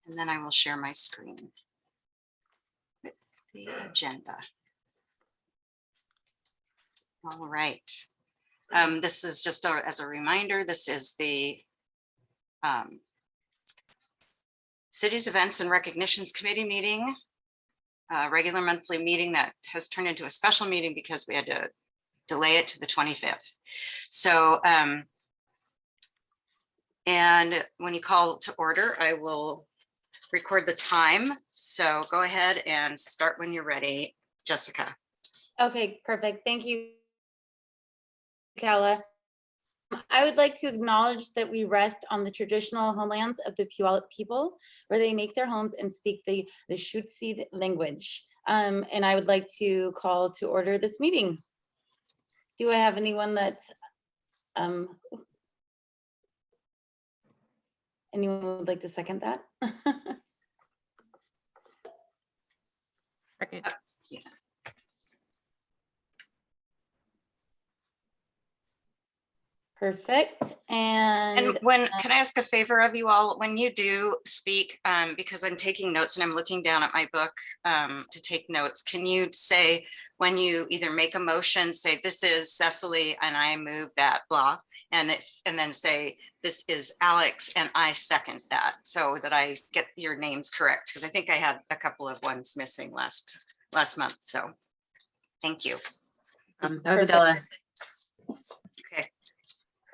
And then I will share my screen with the agenda. All right. This is just as a reminder, this is the City's Events and Recognitions Committee meeting, regular monthly meeting that has turned into a special meeting because we had to delay it to the 25th. So, and when you call to order, I will record the time. So go ahead and start when you're ready, Jessica. Okay, perfect. Thank you, Kala. I would like to acknowledge that we rest on the traditional homelands of the Puyallup people, where they make their homes and speak the Shutzid language. And I would like to call to order this meeting. Do I have anyone that anyone would like to second that? Second. Yeah. Perfect. And when can I ask a favor of you all when you do speak, because I'm taking notes and I'm looking down at my book to take notes, can you say when you either make a motion, say this is Cecily and I move that blah, and then say this is Alex and I second that, so that I get your names correct, because I think I had a couple of ones missing last month. So thank you. That was Adela. Okay.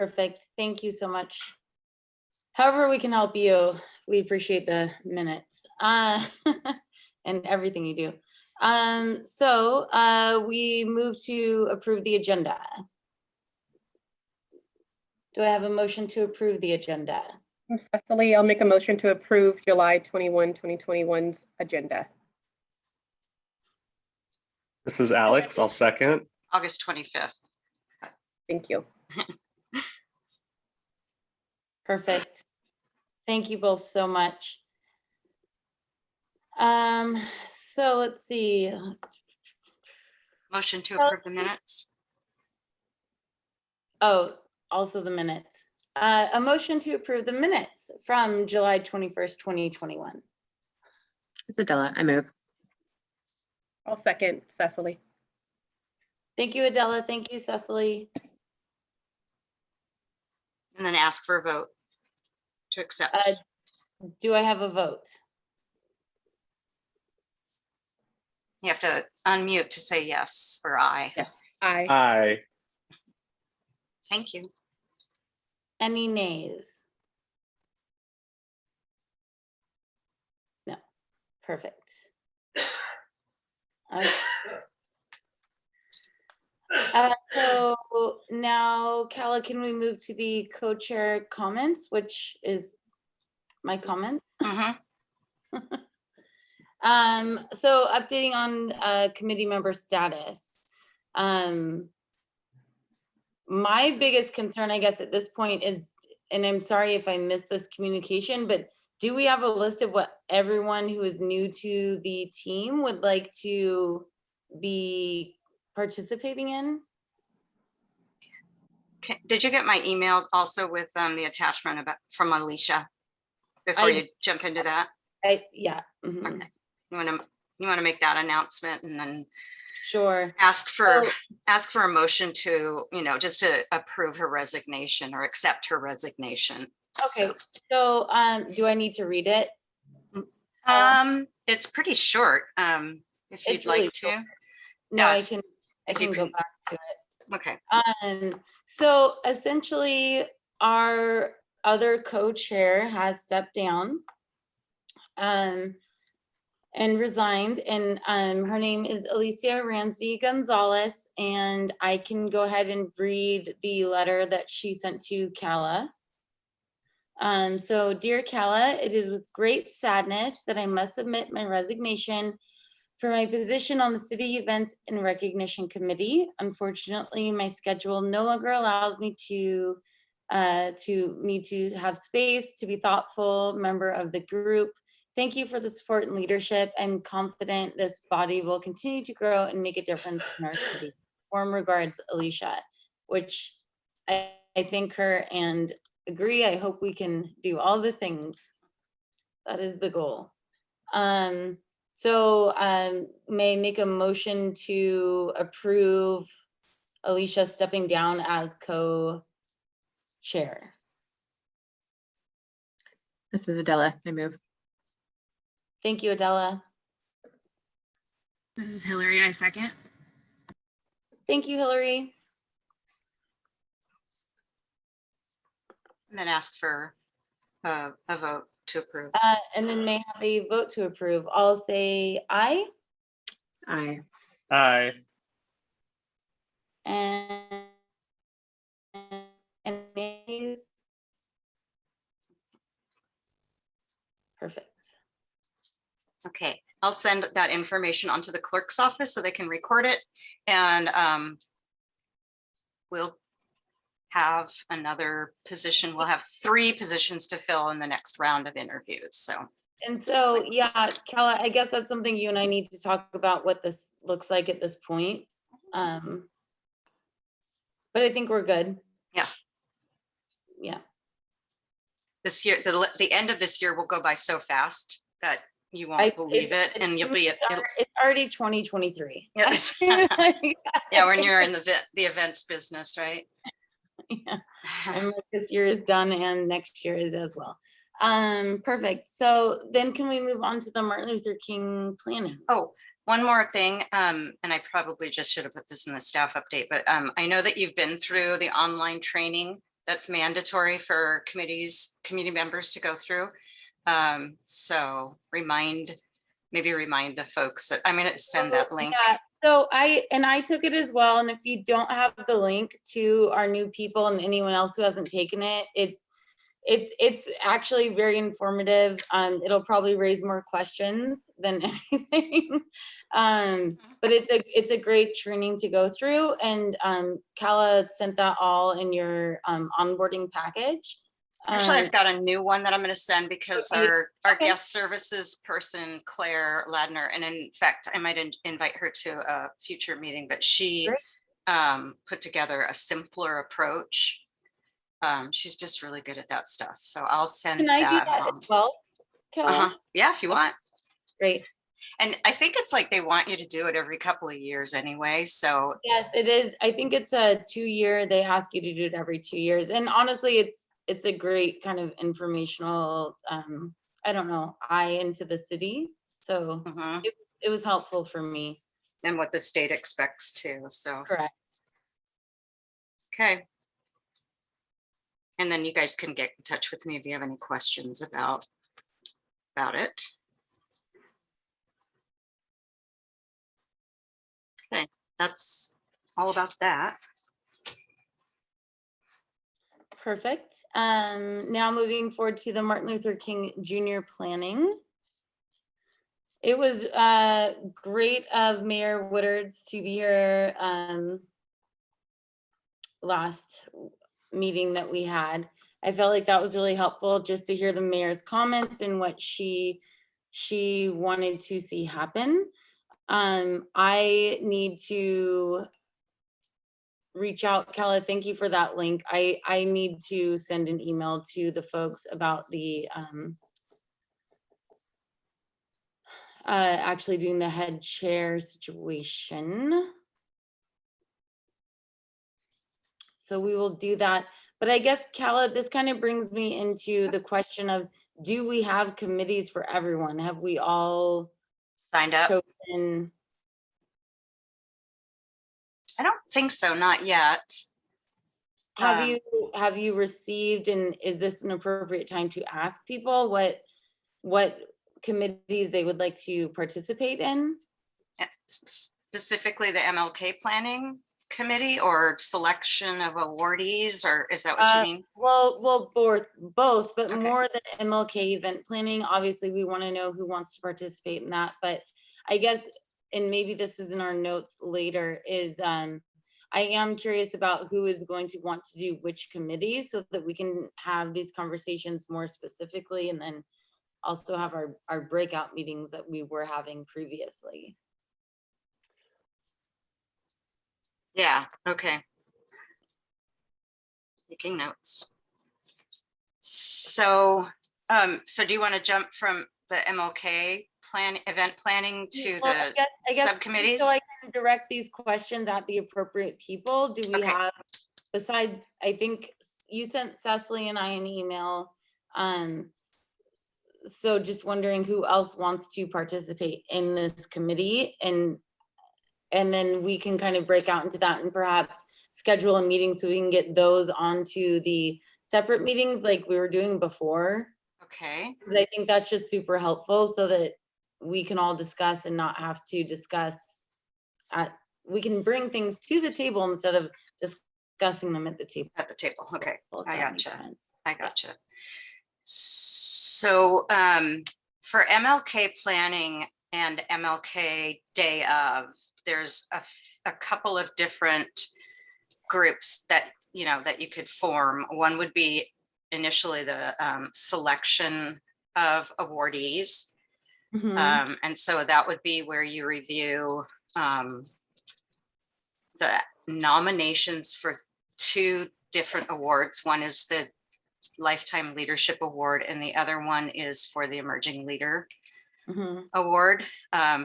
perfect. Thank you so much. However we can help you, we appreciate the minutes and everything you do. So we move to approve the agenda. Do I have a motion to approve the agenda? Cecily, I'll make a motion to approve July 21, 2021's agenda. This is Alex. I'll second. August 25th. Thank you. Perfect. Thank you both so much. So let's see. Motion to approve the minutes. Oh, also the minutes. A motion to approve the minutes from July 21st, 2021. It's Adela. I move. I'll second Cecily. Thank you, Adela. Thank you, Cecily. And then ask for a vote to accept. Do I have a vote? You have to unmute to say yes or aye. Yes. Aye. Aye. Thank you. Any nays? No. Perfect. Okay. So now, Kala, can we move to the co-chair comments, which is my comment? Mhm. So updating on committee member status. My biggest concern, I guess, at this point is, and I'm sorry if I missed this communication, but do we have a list of what everyone who is new to the team would like to be participating in? Did you get my email also with the attachment about from Alicia before you jump into that? Yeah. Mhm. Okay. You want to make that announcement and then Sure. ask for a motion to, just to approve her resignation or accept her resignation. Okay. So do I need to read it? It's pretty short. If you'd It's really like to. short. No, Yeah, I can go back to it. Okay. So essentially our other co-chair has stepped down and resigned, and her name is Alicia Ramsey Gonzalez, and I can go ahead and read the letter that she sent to Kala. So dear Kala, it is with great sadness that I must submit my resignation for my position on the City Events and Recognition Committee. Unfortunately, my schedule no longer allows me to have space to be thoughtful member of the group. Thank you for the support and leadership. I'm confident this body will continue to grow and make a difference in our city. Warm regards, Alicia, which I thank her and agree. I hope we can do all the things. That is the goal. So may I make a motion to approve Alicia stepping down as co-chair. This is Adela. I move. Thank you, Adela. This is Hillary. I second. Thank you, Hillary. And then ask for a vote to approve. And then may I have a vote to approve. I'll say aye. Aye. Aye. And nays? Perfect. Okay, I'll send that information onto the clerk's office so they can record it. And we'll have another position. We'll have 3 positions to fill in the next round of interviews. So, And so, yeah, Kala, I guess that's something you and I need to talk about what this looks like at this point. But I think we're good. Yeah. Yeah. this year, the end of this year will go by so fast that you won't believe it, and you'll be It's already 2023. Yes. Yeah, when you're in the events business, right? Yeah. And like this year is done and next year is as well. Perfect. So then can we move on to the Martin Luther King planning? Oh, one more thing, and I probably just should have put this in the staff update, but I know that you've been through the online training that's mandatory for committee members to go through. So maybe remind the folks that I'm going to send that link. Yeah, so I took it as well. And if you don't have the link to our new people and anyone else who hasn't taken it, it's actually very informative. It'll probably raise more questions than anything. But it's a great training to go through. And Kala sent that all in your onboarding package. Actually, I've got a new one that I'm going to send because Okay. our Okay. guest services person, Claire Ladner, and in fact, I might invite her to a future meeting, but she put together a simpler approach. She's just really good at that stuff. So I'll send Can I do that that along. as well, Kala? Yeah, if you want. Great. And I think it's like they want you to do it every couple of years anyway. So Yes, it is. I think it's a 2-year. They ask you to do it every 2 years. And honestly, it's a great kind of informational, I don't know, eye into the city. So mhm. it was helpful for me. And what the state expects too. So, Correct. okay. And then you guys can get in touch with me if you have any questions about it. Okay, that's all about that. Perfect. Now moving forward to the Martin Luther King Jr. planning. It was great of Mayor Woodard's to be here last meeting that we had. I felt like that was really helpful just to hear the mayor's comments and what she wanted to see happen. I need to reach out, Kala, thank you for that link. I need to send an email to the folks about the actually doing the head chair situation. So we will do that. But I guess, Kala, this kind of brings me into the question of, do we have committees for everyone? Have we all Signed up? chosen? I don't think so, not yet. Have you received, and is this an appropriate time to ask people what committees they would like to participate in? Specifically the MLK planning committee or selection of awardees, or is that what you mean? Well, both, but Okay. more than MLK event planning. Obviously, we want to know who wants to participate in that, but I guess, and maybe this is in our notes later, is I am curious about who is going to want to do which committees so that we can have these conversations more specifically, and then also have our breakout meetings that we were having previously. Yeah, okay. Taking notes. So So do you want to jump from the MLK event planning to Well, the I guess subcommittees? so I can direct these questions at the appropriate people. Do we Okay. have, besides, I think you sent Cecily and I an email. So just wondering who else wants to participate in this committee, and then we can kind of break out into that and perhaps schedule a meeting so we can get those onto the separate meetings like we were doing before. Okay, 'Cause I think that's just super helpful so that we can all discuss and not have to discuss we can bring things to the table instead of discussing them at the table. at the table. Okay, if I that makes gotcha. sense. I gotcha. So for MLK planning and MLK day of, there's a couple of different groups that, you know, that you could form. One would be initially the selection of awardees. Mhm. And so that would be where you review the nominations for 2 different awards. One is the Lifetime Leadership Award, and the other one is for the Emerging Leader Mhm. Award,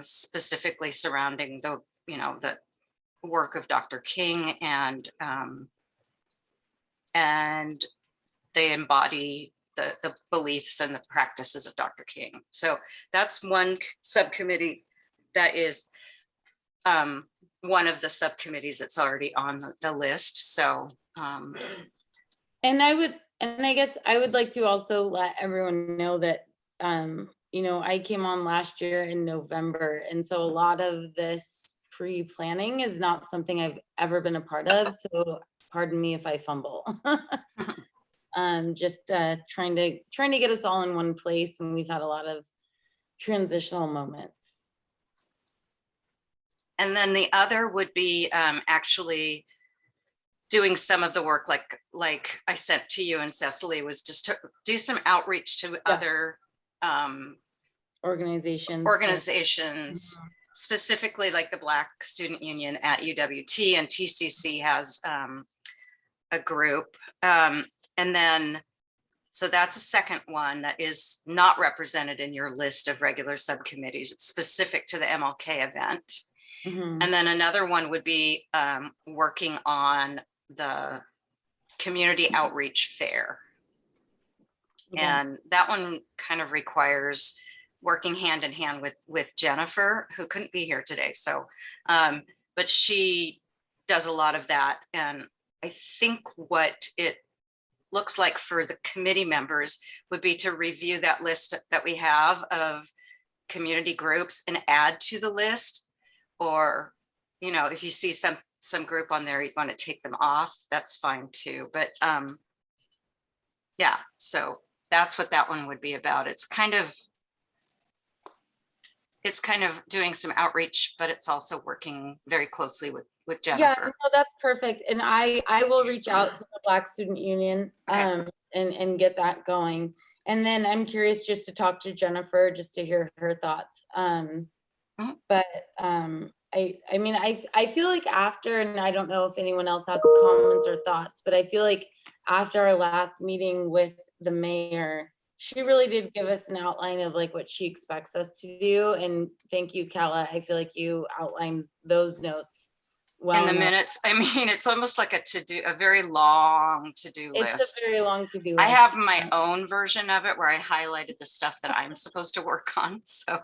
specifically surrounding the, you know, the work of Dr. King, and they embody the beliefs and the practices of Dr. King. So that's one subcommittee that is one of the subcommittees that's already on the list. So And I guess I would like to also let everyone know that, you know, I came on last year in November. And so a lot of this pre-planning is not something I've ever been a part of. So pardon me if I fumble. Just trying to get us all in one place. And we've had a lot of transitional moments. and then the other would be actually doing some of the work like I sent to you and Cecily, was just to do some outreach to other organizations, specifically like the Black Student Union at UWT, and TCC has a group. And then, so that's a second one that is not represented in your list of regular subcommittees. It's specific to the MLK event. Mhm. And then another one would be working on the community outreach fair. Okay. And that one kind of requires working hand in hand with Jennifer, who couldn't be here today. So, but she does a lot of that. And I think what it looks like for the committee members would be to review that list that we have of community groups and add to the list. Or, you know, if you see some group on there, you want to take them off, that's fine too. But yeah, so that's what that one would be about. It's kind of doing some outreach, but it's also working very closely with Yeah, Jennifer. no, that's perfect. And I will reach out to the Black Student Union and get that going. And then I'm curious just to talk to Jennifer, just to hear her thoughts. But I mean, I feel like after, and I don't know if anyone else has comments or thoughts, but I feel like after our last meeting with the mayor, she really did give us an outline of like what she expects us to do. And thank you, Kala. I feel like you outlined those notes well In the enough. minutes, I mean, it's almost like a very long to-do It's list. a very long to-do list. I have my own version of it where I highlighted the stuff that I'm supposed to work on. So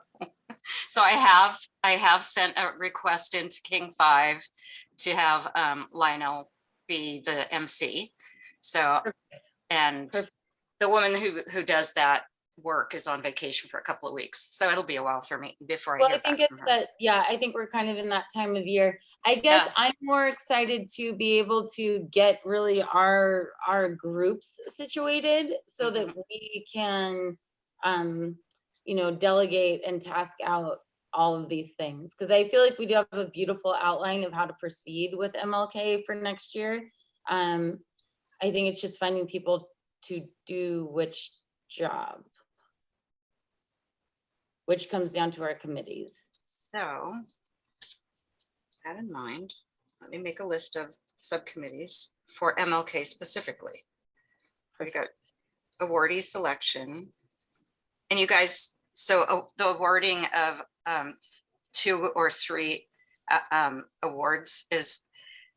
I have sent a request into King 5 to have Lionel be the MC. So, and Perfect. the woman who does that work is on vacation for a couple of weeks. So it'll be a while for me before I Well, hear I think back it's from her. that, yeah, I think we're kind of in that time of year. I guess Yeah. I'm more excited to be able to get really our groups situated so that we can, you know, delegate and task out all of these things. Cause I feel like we do have a beautiful outline of how to proceed with MLK for next year. I think it's just finding people to do which job, which comes down to our committees. So that in mind, let me make a list of subcommittees for MLK specifically. We got awardee selection, And you guys, so the awarding of 2 or 3 awards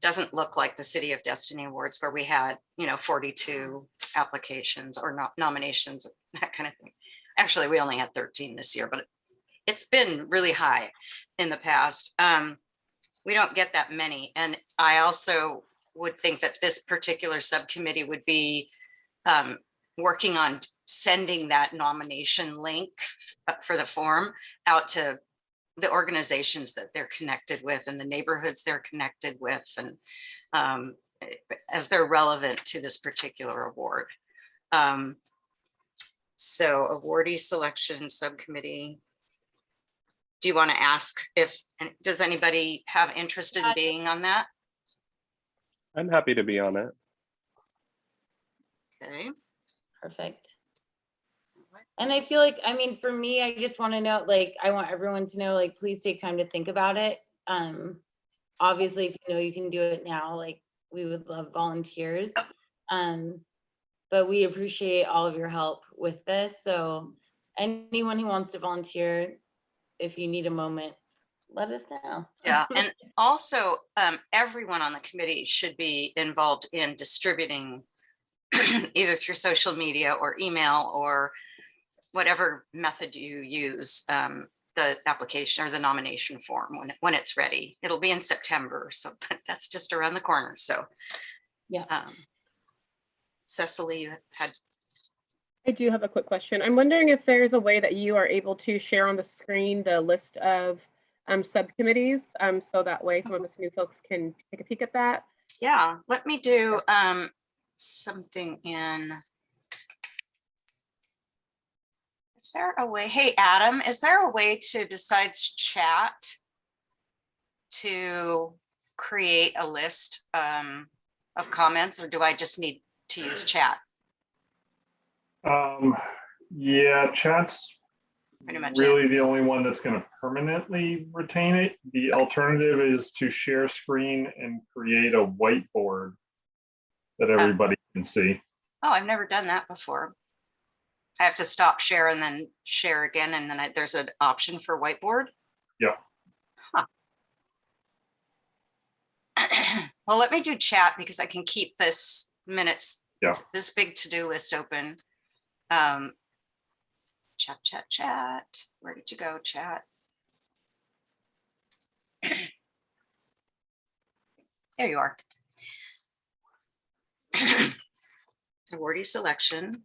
doesn't look like the City of Destiny Awards where we had, 42 applications or nominations, that kind of thing. Actually, we only had 13 this year, but it's been really high in the past. We don't get that many. And I also would think that this particular subcommittee would be working on sending that nomination link for the form out to the organizations that they're connected with and the neighborhoods they're connected with, and as they're relevant to this particular award. So awardee selection subcommittee. Do you want to ask does anybody have interest in being on that? I'm happy to be on it. Okay. Perfect. And I feel like, I mean, for me, I just want to know, like, I want everyone to know, like, please take time to think about it. Obviously, if you know you can do it now, like, we would love volunteers. But we appreciate all of your help with this. So anyone who wants to volunteer, if you need a moment, let us know. Yeah, and also everyone on the committee should be involved in distributing either through social media or email or whatever method you use, the application or the nomination form when it's ready. It'll be in September, so that's just around the corner. So yeah. Cecily, you had. I do have a quick question. I'm wondering if there's a way that you are able to share on the screen the list of subcommittees, so that way some of us new folks can take a peek at that. Yeah, let me do something in. Is there a way? Hey, Adam, is there a way to, besides chat, to create a list of comments, or do I just need to use chat? Yeah, chat's Pretty much really the only one that's going to permanently retain it. The alternative is to share screen and create a whiteboard that everybody can see. Oh, I've never done that before. I have to stop share and then share again, and then there's an option for whiteboard. Yeah. Huh. Well, let me do chat because I can keep this minutes, this big to-do list open. Chat. Where did you go, chat? There you are. Awardee selection.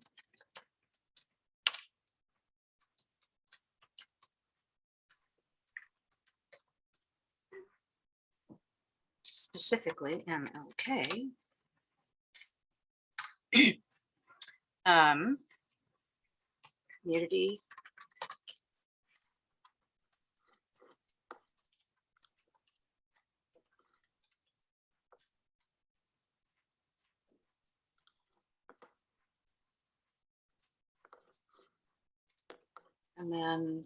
Specifically MLK. Community. And then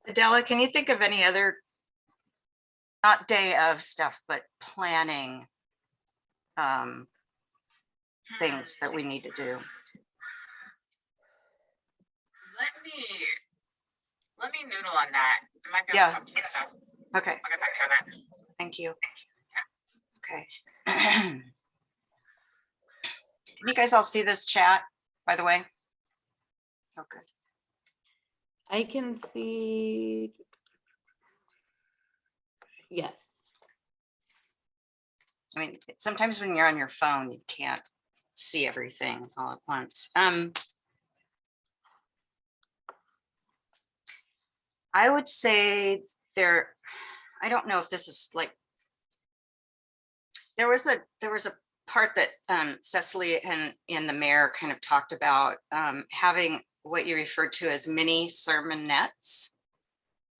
Adela, can you think of any other, not day of stuff, but planning things that we need to do? Let me noodle on that. I might be able to come up with some stuff. Okay. I'll get back to you on that. Thank you. Okay. Can you guys all see this chat, by the way? Oh, good. I can see. Yes. I mean, sometimes when you're on your phone, you can't see everything all at once. I would say I don't know if this is like, there was a part that Cecily and the mayor kind of talked about having what you referred to as mini sermonettes.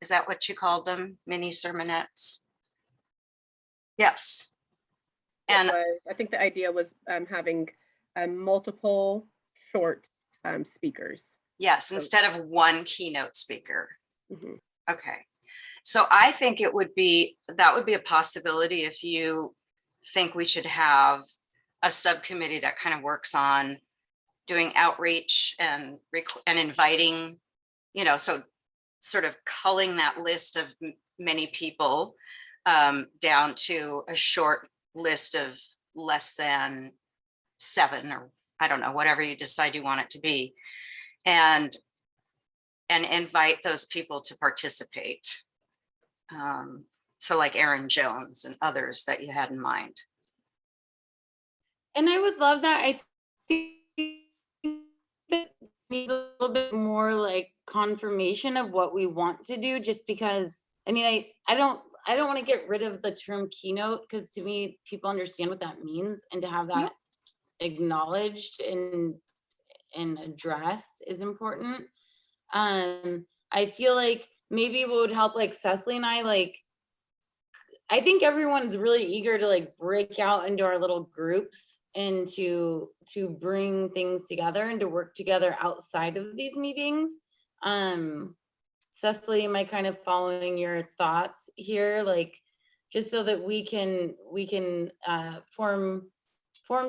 Is that what you called them? Mini sermonettes? Yes. And I think the idea was having multiple short speakers Yes, instead of one keynote speaker. Mhm. Okay. So I think that would be a possibility if you think we should have a subcommittee that kind of works on doing outreach and inviting, so sort of culling that list of many people down to a short list of less than 7, or I don't know, whatever you decide you want it to be, and invite those people to participate. So like Aaron Jones and others that you had in mind. And I would love that. I think that needs a little bit more like confirmation of what we want to do, just because, I mean, I don't want to get rid of the term keynote, because to me, people understand what that means, and to have that acknowledged and addressed is important. I feel like maybe what would help, like Cecily and I think everyone's really eager to like break out into our little groups and to bring things together and to work together outside of these meetings. Cecily, am I kind of following your thoughts here? Like, just so that we can form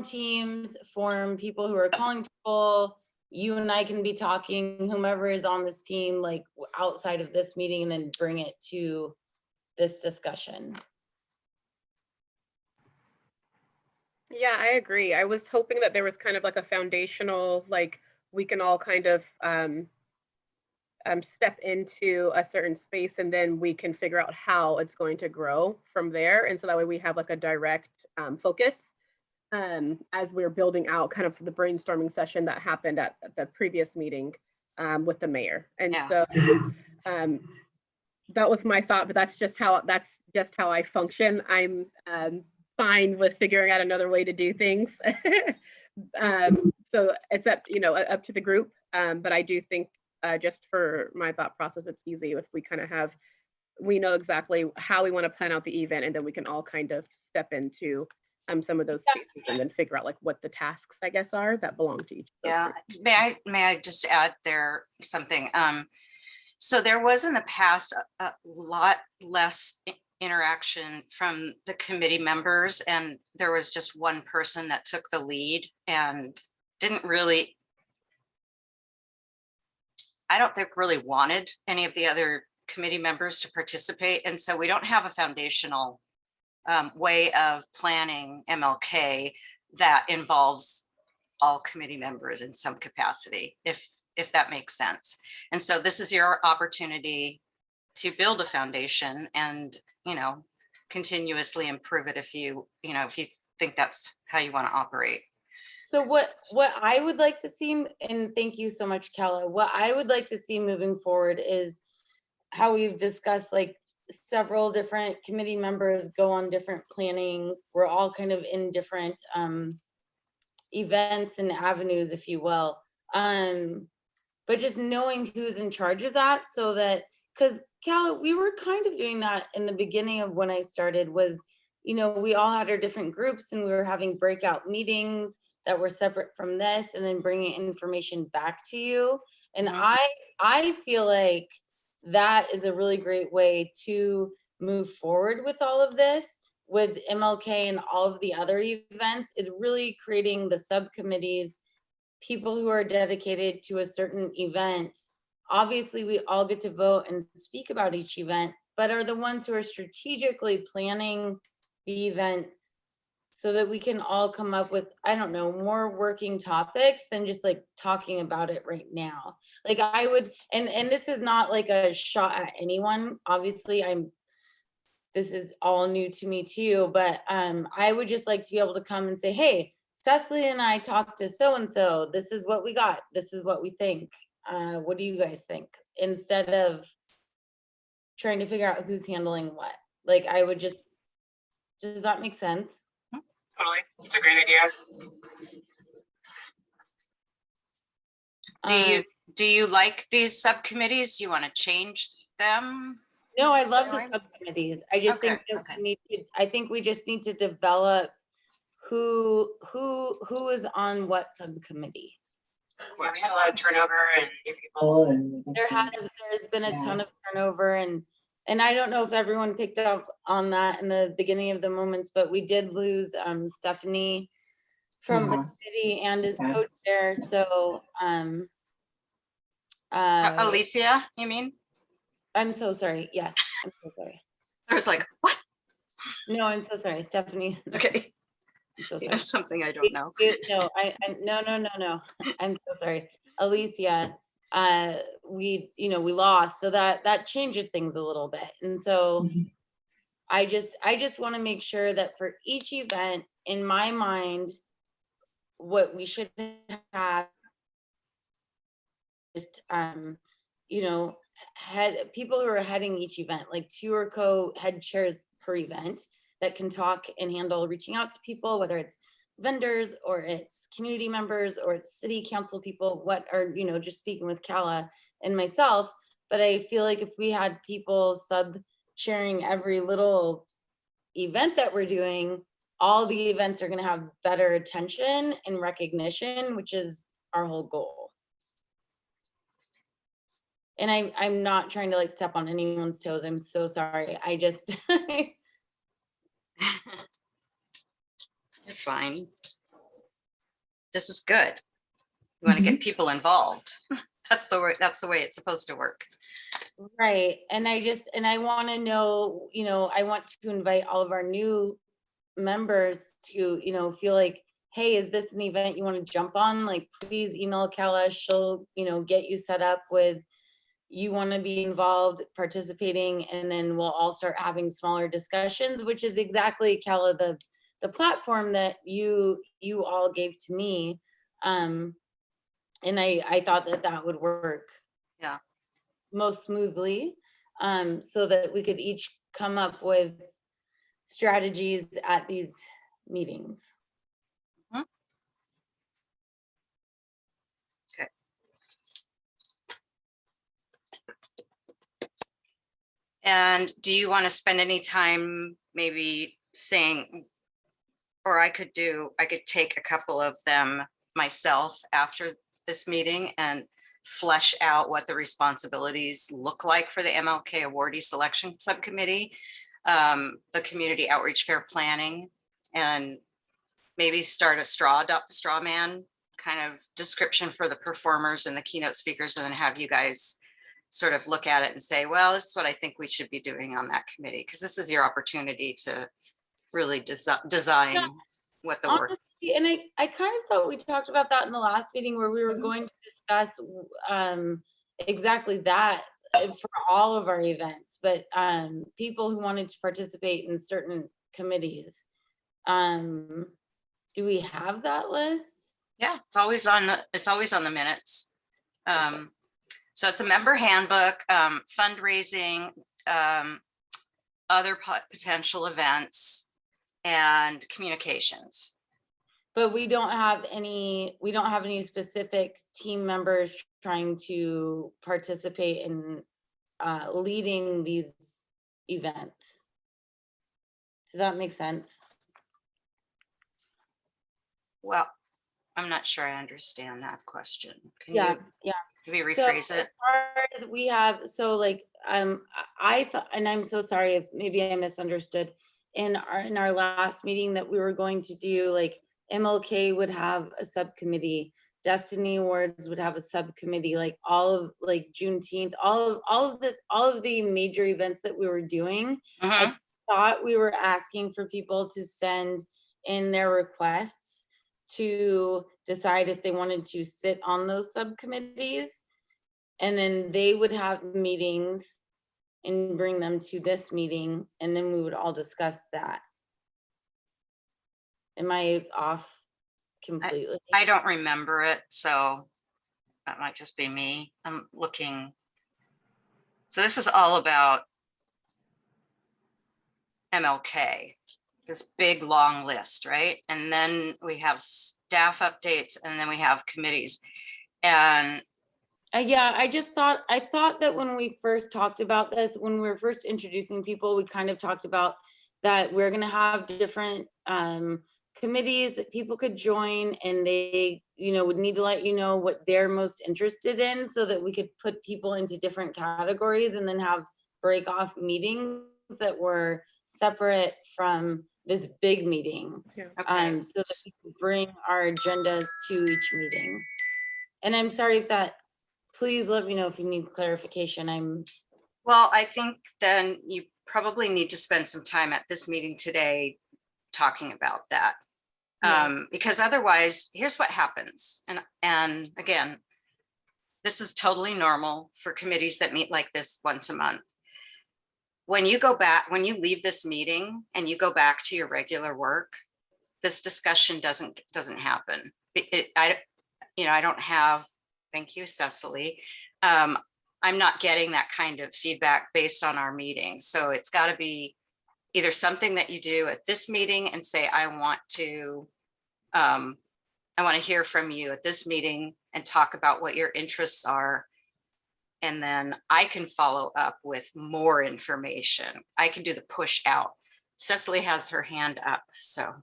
teams, form people who are calling people. You and I can be talking, whomever is on this team, like outside of this meeting, and then bring it to this discussion. Yeah, I agree. I was hoping that there was kind of like a foundational, like we can all kind of step into a certain space, and then we can figure out how it's going to grow from there. And so that way we have like a direct focus as we're building out kind of the brainstorming session that happened at the previous meeting with the mayor. And so that was my thought, but that's just how I function. I'm fine with figuring out another way to do things. So it's up to the group. But I do think just for my thought process, it's easy if we kind of we know exactly how we want to plan out the event, and then we can all kind of step into some of those spaces and then figure out like what the tasks, I guess, are that belong to each of those groups. May I just add there something? So there was in the past a lot less interaction from the committee members, and there was just one person that took the lead and didn't really, I don't think really wanted any of the other committee members to participate. And so we don't have a foundational way of planning MLK that involves all committee members in some capacity, if that makes sense. And so this is your opportunity to build a foundation and, continuously improve it if you think that's how you want to operate. So what I would like to see, and thank you so much, Kella, what I would like to see moving forward is how we've discussed, like several different committee members go on different planning. We're all kind of in different events and avenues, if you will. But just knowing who's in charge of that, so that, because Kella, we were kind of doing that in the beginning of when I started, was, we all had our different groups and we were having breakout meetings that were separate from this, and then bringing information back to you. And I feel like that is a really great way to move forward with all of this, with MLK and all of the other events, is really creating the subcommittees, people who are dedicated to a certain event. Obviously, we all get to vote and speak about each event, but are the ones who are strategically planning the event, so that we can all come up with, I don't know, more working topics than just like talking about it right now. Like I would, and this is not like a shot at anyone. Obviously, this is all new to me too, but I would just like to be able to come and say, hey, Cecily and I talked to so-and-so, this is what we got, this is what we think. What do you guys think? Instead of trying to figure out who's handling what. Like I would just, does that make sense? Totally. It's a great idea. Do you like these subcommittees? You want to change them? No, I love the subcommittees. I just think that I think we just need to develop who is on what subcommittee. Yeah, we had a lot of turnover and new people and There's been a ton of turnover, and I don't know if everyone picked up on that in the beginning of the moments, but we did lose Stephanie from the committee and as co-chair, so Alicia, you mean? I'm so sorry. Yes, I'm so sorry. I was like, what? No, I'm so sorry, Stephanie. Okay, I'm so you sorry. know, something I don't know. No, no. I'm so sorry. Alicia, we lost, so that changes things a little bit. And so I just want to make sure that for each event, in my mind, what we should have just head people who are heading each event, like 2 or co-head chairs per event that can talk and handle reaching out to people, whether it's vendors or it's community members or it's city council people, just speaking with Kala and myself. But I feel like if we had people sub sharing every little event that we're doing, all the events are going to have better attention and recognition, which is our whole goal. And I'm not trying to like step on anyone's toes. I'm so sorry. I just You're fine. This is good. You want to get people involved. That's the way it's supposed to work. right. And I want to know, I want to invite all of our new members to, feel like, hey, is this an event you want to jump on? Like, please email Kala. She'll, get you set up with, you want to be involved, participating, and then we'll all start having smaller discussions, which is exactly, Kala, the platform that you all gave to me. And I thought that would work most smoothly, so that we could each come up with strategies at these meetings. Okay. And do you want to spend any time maybe saying, or I could take a couple of them myself after this meeting and flesh out what the responsibilities look like for the MLK awardee selection subcommittee, the community outreach fair planning, and maybe start a straw man kind of description for the performers and the keynote speakers, and then have you guys sort of look at it and say, well, this is what I think we should be doing on that committee, because this is your opportunity to really design what the work. Honestly, and I kind of thought we talked about that in the last meeting, where we were going to discuss exactly that for all of our events, but people who wanted to participate in certain committees. Do we have that list? Yeah, it's always on the minutes. So it's a member handbook, fundraising, other potential events, and communications. But we don't have any specific team members trying to participate in leading these events. Does that make sense? Well, I'm not sure I understand that question. Can Yeah. you maybe rephrase So it? as far as we have, so like, I thought, and I'm so sorry if maybe I misunderstood, in our last meeting that we were going to do, like, MLK would have a subcommittee, Destiny Awards would have a subcommittee, like all of like Juneteenth, all of the major events that we were doing. I thought we were asking for people to send in their requests to decide if they wanted to sit on those subcommittees, and then they would have meetings and bring them to this meeting, and then we would all discuss that. Am I off completely? I don't remember it, so that might just be me. I'm looking. So this is all about MLK, this big long list, right? And then we have staff updates, and then we have committees. And yeah, I thought that when we first talked about this, when we were first introducing people, we kind of talked about that we're going to have different committees that people could join, and they, would need to let you know what they're most interested in so that we could put people into different categories and then have break off meetings that were separate from this big meeting. Okay. So that we can bring our agendas to each meeting. And I'm sorry if that, please let me know if you need clarification. Well, I think then you probably need to spend some time at this meeting today talking about that. Because otherwise, here's what happens. And again, this is totally normal for committees that meet like this once a month. When you go back, when you leave this meeting and you go back to your regular work, this discussion doesn't happen. I don't have, thank you, Cecily. I'm not getting that kind of feedback based on our meetings. So it's got to be either something that you do at this meeting and say, I want to hear from you at this meeting and talk about what your interests are. And then I can follow up with more information. I can do the push out. Cecily has her hand up, so.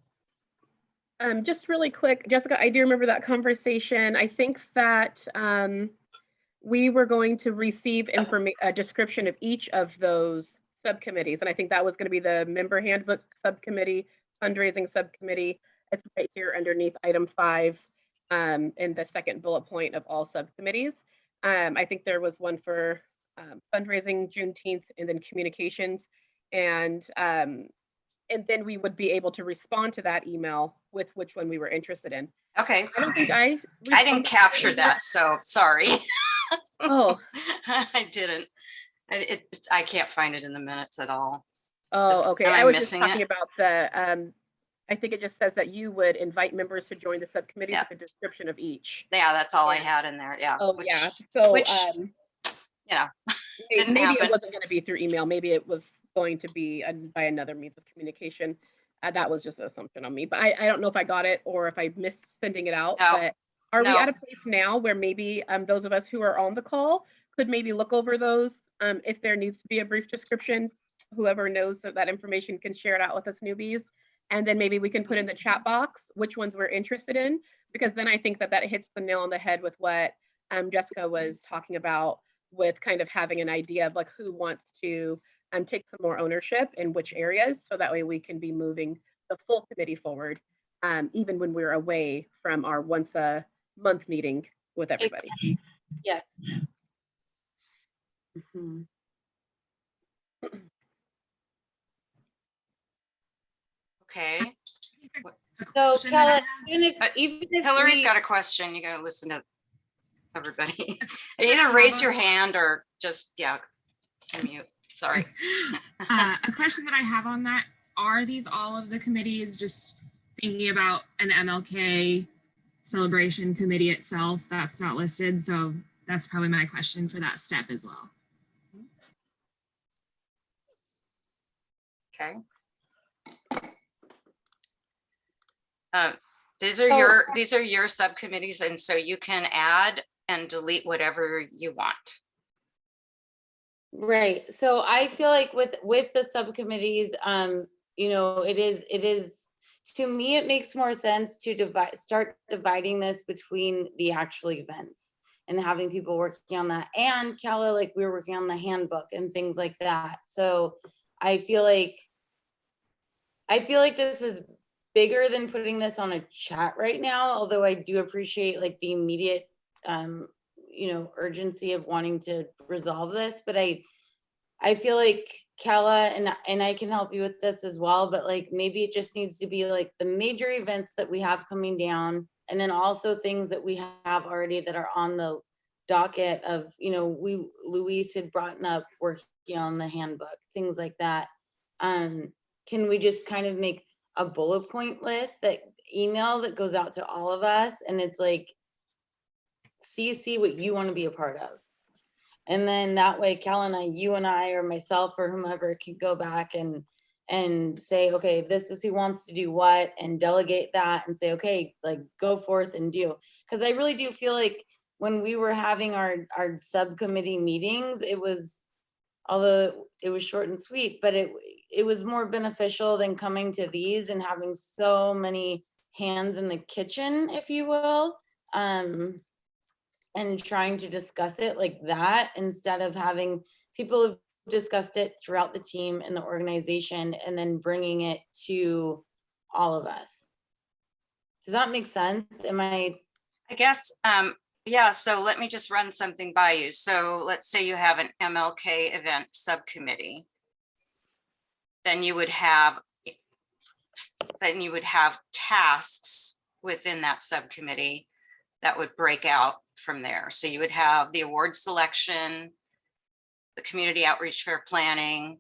Just really quick, Jessica, I do remember that conversation. I think that we were going to receive a description of each of those subcommittees. And I think that was going to be the member handbook subcommittee, fundraising subcommittee. It's right here underneath item 5 in the second bullet point of all subcommittees. I think there was one for fundraising, Juneteenth, and then communications. And then we would be able to respond to that email with which one we were interested in. Okay. I don't think I didn't capture that, so sorry. Oh, I didn't. I can't find it in the minutes at all. oh, okay. Am I I was just missing talking it? about the, I think it just says that you would invite members to join the subcommittee Yeah. with a description of each. Yeah, that's all I Yeah. had in there. Yeah. Oh, yeah. So, didn't maybe happen. it wasn't going to be through email. Maybe it was going to be by another means of communication. That was just an assumption on me, but I don't know if I got it or if I missed sending it out. No. But are we No. at a place now where maybe those of us who are on the call could maybe look over those if there needs to be a brief description? Whoever knows that information can share it out with us newbies. And then maybe we can put in the chat box which ones we're interested in, because then I think that hits the nail on the head with what Jessica was talking about, with kind of having an idea of like who wants to take some more ownership in which areas, so that way we can be moving the full committee forward, even when we're away from our once a month meeting with everybody. Yes. Mhm. Okay. So, Question that I Kella, have- even if Hillary's we- got a question. You got to listen to everybody. Either raise your hand or just, mute. Sorry. A question that I have on that, are these all of the committees, just thinking about an MLK celebration committee itself that's not listed? So that's probably my question for that step as well. Okay. These are your subcommittees, and so you can add and delete whatever you want. Right. So I feel like with the subcommittees, it is to me, it makes more sense to start dividing this between the actual events and having people working on that. And Kella, like we were working on the handbook and things like that. So I feel like this is bigger than putting this on a chat right now, although I do appreciate like the immediate urgency of wanting to resolve this. But I feel like Kella, and I can help you with this as well, but like maybe it just needs to be like the major events that we have coming down, and then also things that we have already that are on the docket of, Luis had brought up working on the handbook, things like that. Can we just kind of make a bullet point list email that goes out to all of us, and it's like CC what you want to be a part of, and then that way Cal and I or myself or whomever can go back and say, okay, this is who wants to do what, and delegate that and say, okay, like go forth and do. Because I really do feel like when we were having our subcommittee meetings, it was, although it was short and sweet, but it was more beneficial than coming to these and having so many hands in the kitchen, if you will. And trying to discuss it like that instead of having people who've discussed it throughout the team and the organization and then bringing it to all of us. Does that make sense? I guess, yeah, so let me just run something by you. So let's say you have an MLK event subcommittee. Then you would have tasks within that subcommittee that would break out from there. So you would have the award selection, the community outreach fair planning,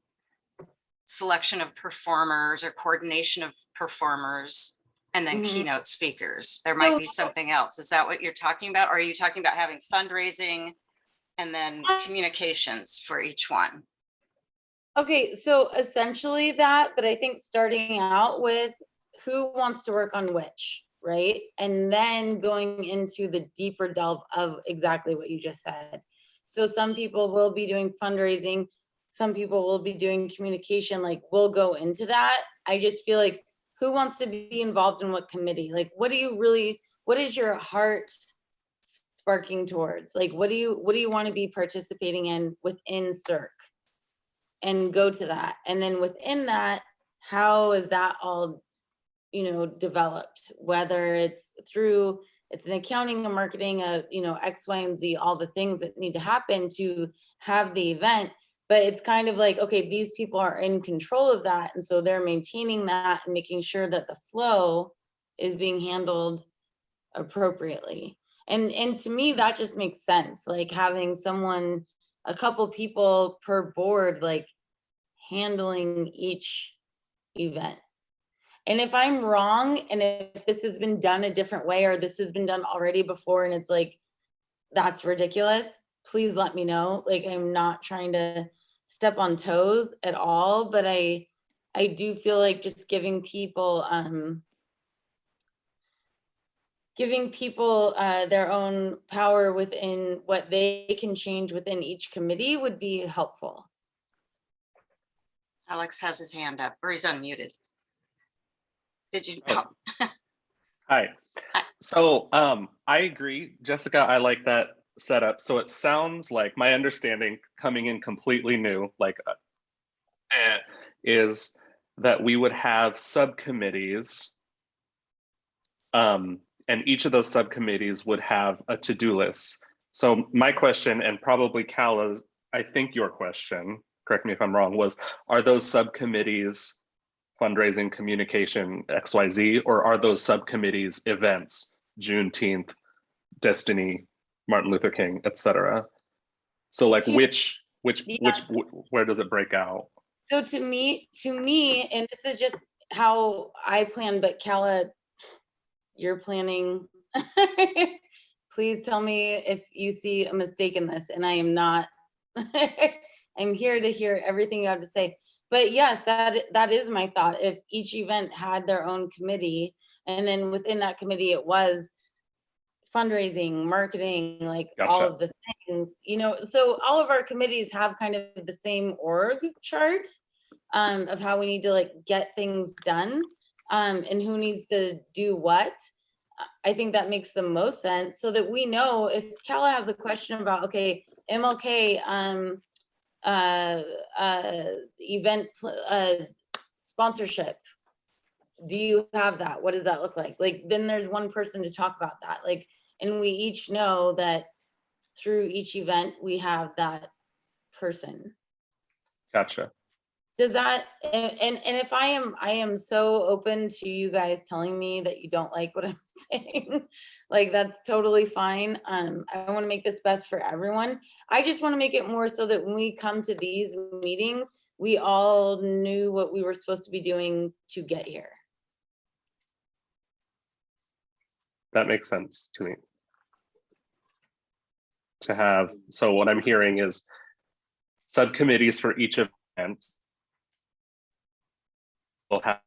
selection of performers or coordination of performers, and then keynote speakers. There might be something else. Is that what you're talking about? Or are you talking about having fundraising and then communications for each one? Okay, so essentially that, but I think starting out with who wants to work on which, right? And then going into the deeper delve of exactly what you just said. So some people will be doing fundraising, some people will be doing communication, like we'll go into that. I just feel like who wants to be involved in what committee? Like, what is your heart sparking towards? Like, what do you want to be participating in within CERC? And go to that. And then within that, how is that all, developed? Whether it's through, it's an accounting and marketing, X, Y, and Z, all the things that need to happen to have the event. But it's kind of like, okay, these people are in control of that. And so they're maintaining that and making sure that the flow is being handled appropriately. And to me, that just makes sense. Like having someone, a couple people per board, like handling each event. And if I'm wrong, and if this has been done a different way, or this has been done already before, and it's like, that's ridiculous, please let me know. Like, I'm not trying to step on toes at all, but I do feel like just giving people their own power within what they can change within each committee would be helpful. Alex has his hand up, or he's unmuted. Did you? Oh. Hi. So I agree, Jessica, I like that setup. So it sounds like my understanding coming in completely new, is that we would have subcommittees, and each of those subcommittees would have a to-do list. So my question, and probably Cala's, I think your question, correct me if I'm wrong, was, are those subcommittees fundraising, communication, XYZ, or are those subcommittees events, Juneteenth, Destiny, Martin Luther King, etc.? So like which, where does it break out? So to me, and this is just how I plan, but Cala, you're planning. Please tell me if you see a mistake in this, and I am not. I'm here to hear everything you have to say. But yes, that is my thought. If each event had their own committee, and then within that committee, it was fundraising, marketing, like all of the things, so all of our committees have kind of the same org chart of how we need to like get things done and who needs to do what. I think that makes the most sense so that we know if Cala has a question about, okay, MLK event sponsorship, do you have that? What does that look like? Like, then there's one person to talk about that. Like, and we each know that through each event, we have that person. Gotcha. Does that, and if I am so open to you guys telling me that you don't like what I'm saying, like that's totally fine. I want to make this best for everyone. I just want to make it more so that when we come to these meetings, we all knew what we were supposed to be doing to get here. That makes sense to me. To have, so what I'm hearing is subcommittees for each event will have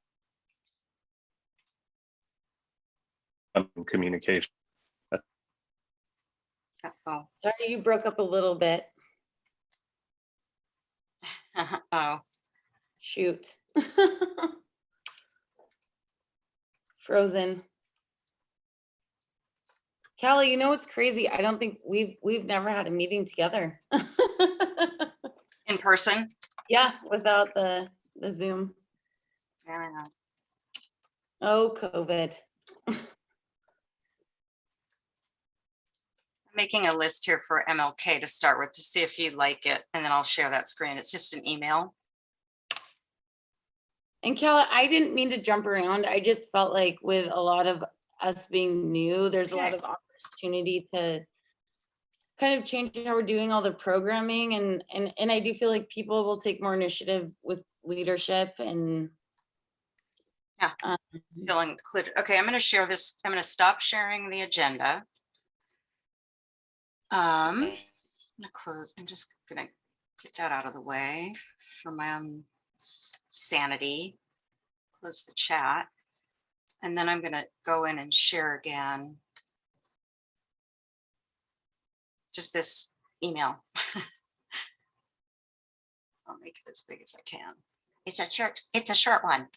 communication. Oh. Sorry, you broke up a little bit. Oh. Shoot. Frozen. Callie, you know what's crazy? I don't think we've never had a meeting together. In person? Yeah, without the Zoom. I don't know. Oh, COVID. Making a list here for MLK to start with to see if you like it, and then I'll share that screen. It's just an email. And Kala, I didn't mean to jump around. I just felt like with a lot of us being new, there's a lot of opportunity to kind of change how we're doing all the programming, and I do feel like people will take more initiative with leadership and Feel included. Okay, I'm going to share this. I'm going to stop sharing the agenda. I'm going to close. I'm just going to get that out of the way for my own sanity. Close the chat. And then I'm going to go in and share again. Just this email. I'll make it as big as I can. It's a short one. Okay.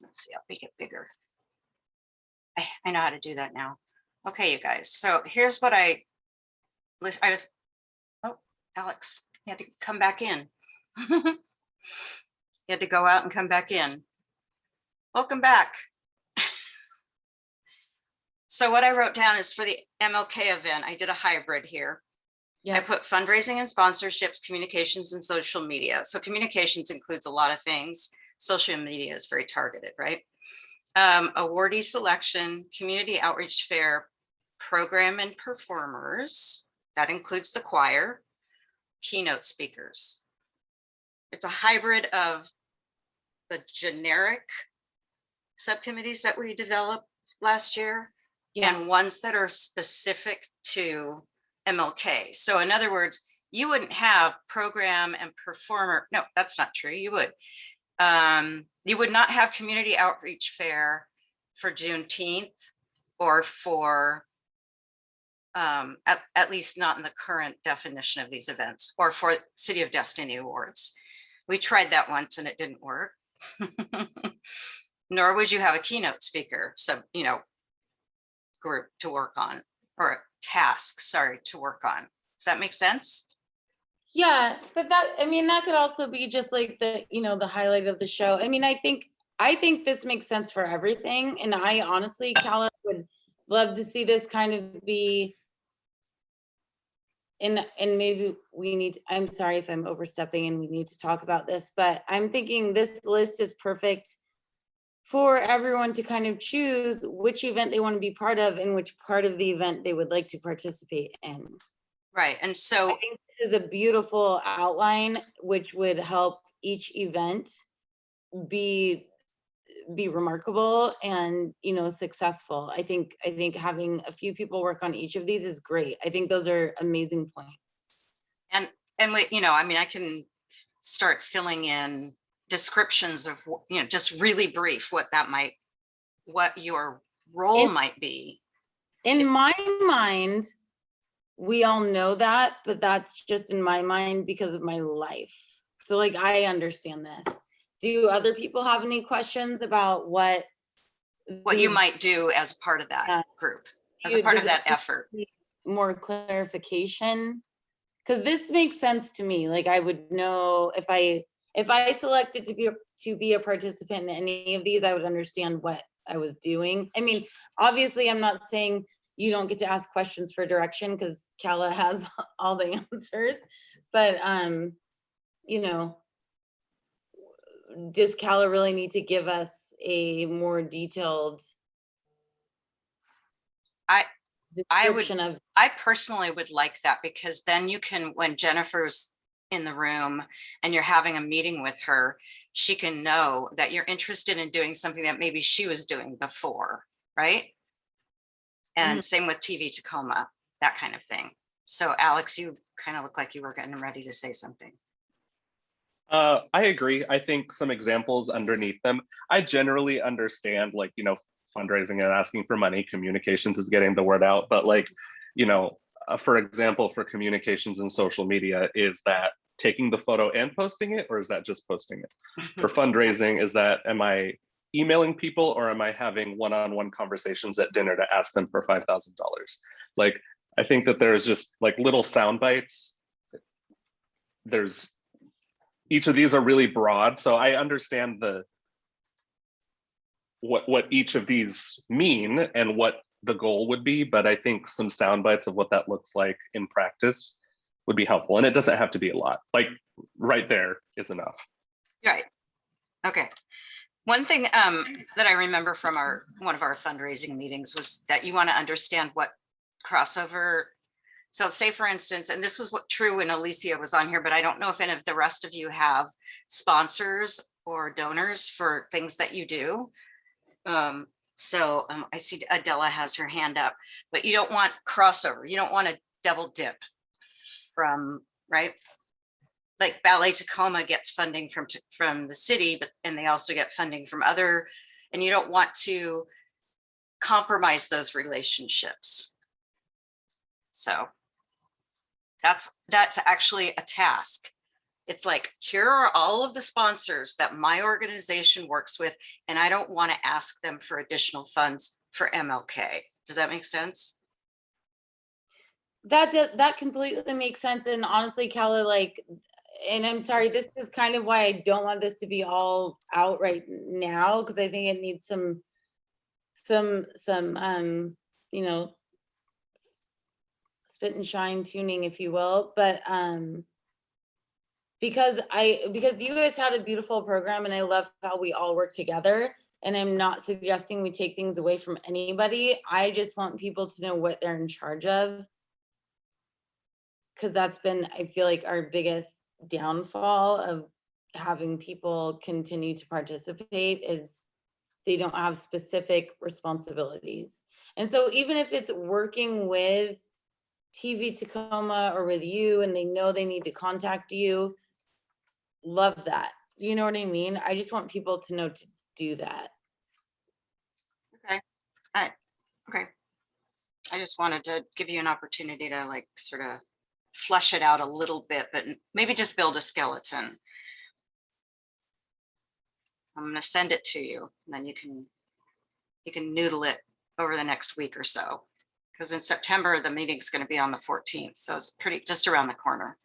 Let's see, I'll make it bigger. I know how to do that now. Okay, you guys. So here's what I was, oh, Alex, you had to come back in. You had to go out and come back in. Welcome back. So what I wrote down is for the MLK event, I did a hybrid here. Yeah. I put fundraising and sponsorships, communications, and social media. So communications includes a lot of things. Social media is very targeted, right? Awardee selection, community outreach fair, program and performers. That includes the choir, keynote speakers. It's a hybrid of the generic subcommittees that we developed last year, and ones that are specific to MLK. So in other words, you wouldn't have program and performer. No, that's not true. You would. You would not have community outreach fair for Juneteenth or for, at least not in the current definition of these events, or for City of Destiny Awards. We tried that once and it didn't work. Nor would you have a keynote speaker, group to work on, or task, sorry, to work on. Does that make sense? Yeah, but that could also be just like the highlight of the show. I mean, I think this makes sense for everything. And I honestly, Calla, would love to see this kind of be and maybe we need, I'm sorry if I'm overstepping and we need to talk about this, but I'm thinking this list is perfect for everyone to kind of choose which event they want to be part of and which part of the event they would like to participate in. Right. And so I think this is a beautiful outline, which would help each event be remarkable and successful. I think having a few people work on each of these is great. I think those are amazing points. And we, I can start filling in descriptions of, just really brief what your role might be. In my mind, we all know that, but that's just in my mind because of my life. So like, I understand this. Do other people have any questions about what you might do as part of that group, as a part of that effort? More clarification? Because this makes sense to me. Like, I would know if I selected to be a participant in any of these, I would understand what I was doing. I mean, obviously, I'm not saying you don't get to ask questions for direction because Calla has all the answers, but does Calla really need to give us a more detailed description of? I personally would like that, because then you can, when Jennifer's in the room and you're having a meeting with her, she can know that you're interested in doing something that maybe she was doing before, right? And same with TV Tacoma, that kind of thing. So Alex, you kind of look like you were getting ready to say something. I agree. I think some examples underneath them, I generally understand, like, fundraising and asking for money, communications is getting the word out. But like, for example, for communications and social media, is that taking the photo and posting it, or is that just posting it? For fundraising, is that, am I emailing people, or am I having one-on-one conversations at dinner to ask them for $5,000? Like, I think that there's just like little sound bites. There's, each of these are really broad, so I understand the what each of these mean and what the goal would be, but I think some sound bites of what that looks like in practice would be helpful. And it doesn't have to be a lot. Like right there is enough. Right. Okay. One thing that I remember from one of our fundraising meetings was that you want to understand what crossover. So say for instance, and this was what true when Alicia was on here, but I don't know if any of the rest of you have sponsors or donors for things that you do. I see Adela has her hand up, but you don't want crossover. You don't want to double dip from, right? Like Ballet Tacoma gets funding from the city, and they also get funding from other, and you don't want to compromise those relationships. So that's actually a task. It's like, here are all of the sponsors that my organization works with, and I don't want to ask them for additional funds for MLK. Does that make sense? That completely makes sense. And honestly, Kala, like, and I'm sorry, this is kind of why I don't want this to be all out right now, because I think it needs some you know, spit and shine tuning, if you will. But because you guys had a beautiful program, and I love how we all work together, and I'm not suggesting we take things away from anybody. I just want people to know what they're in charge of, because that's been, I feel like, our biggest downfall of having people continue to participate is they don't have specific responsibilities. And so even if it's working with TV Tacoma or with you, and they know they need to contact you, love that. You know what I mean? I just want people to know to do that. Okay. Okay. I just wanted to give you an opportunity to like sort of flesh it out a little bit, but maybe just build a skeleton. I'm going to send it to you, and then you can noodle it over the next week or so. Because in September, the meeting's going to be on the 14th. So it's just around the corner.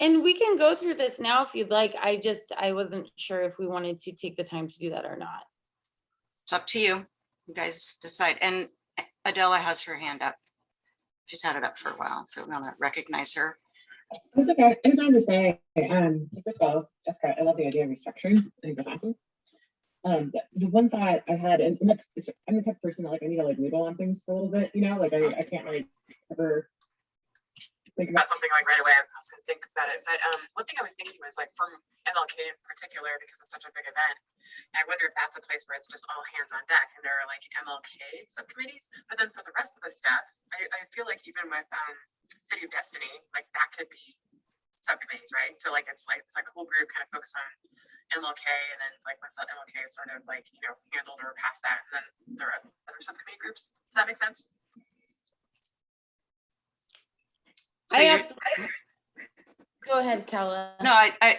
And we can go through this now if you'd like. I wasn't sure if we wanted to take the time to do that or not. It's up to you. You guys decide. And Adela has her hand up. She's had it up for a while, so we want to recognize her. That's okay. I just wanted to say, so first of all, Jessica, I love the idea of restructuring. I think that's awesome. The one thought I had, and that's, I'm the type of person that like I need to like noodle on things for a little bit, you know, like I can't like ever think about Something like right away. I was going to think about it. But one thing I was thinking was like from MLK in particular, because it's such a big event, I wonder if that's a place where it's just all hands on deck and there are like MLK subcommittees. But then for the rest of the stuff, I feel like even with City of Destiny, like that could be subcommittees, right? So like it's like a whole group kind of focus on MLK, and then like once that MLK is sort of like, you know, handled or past that, and then there are other subcommittee groups. Does that make sense? So Go ahead, Kala. no,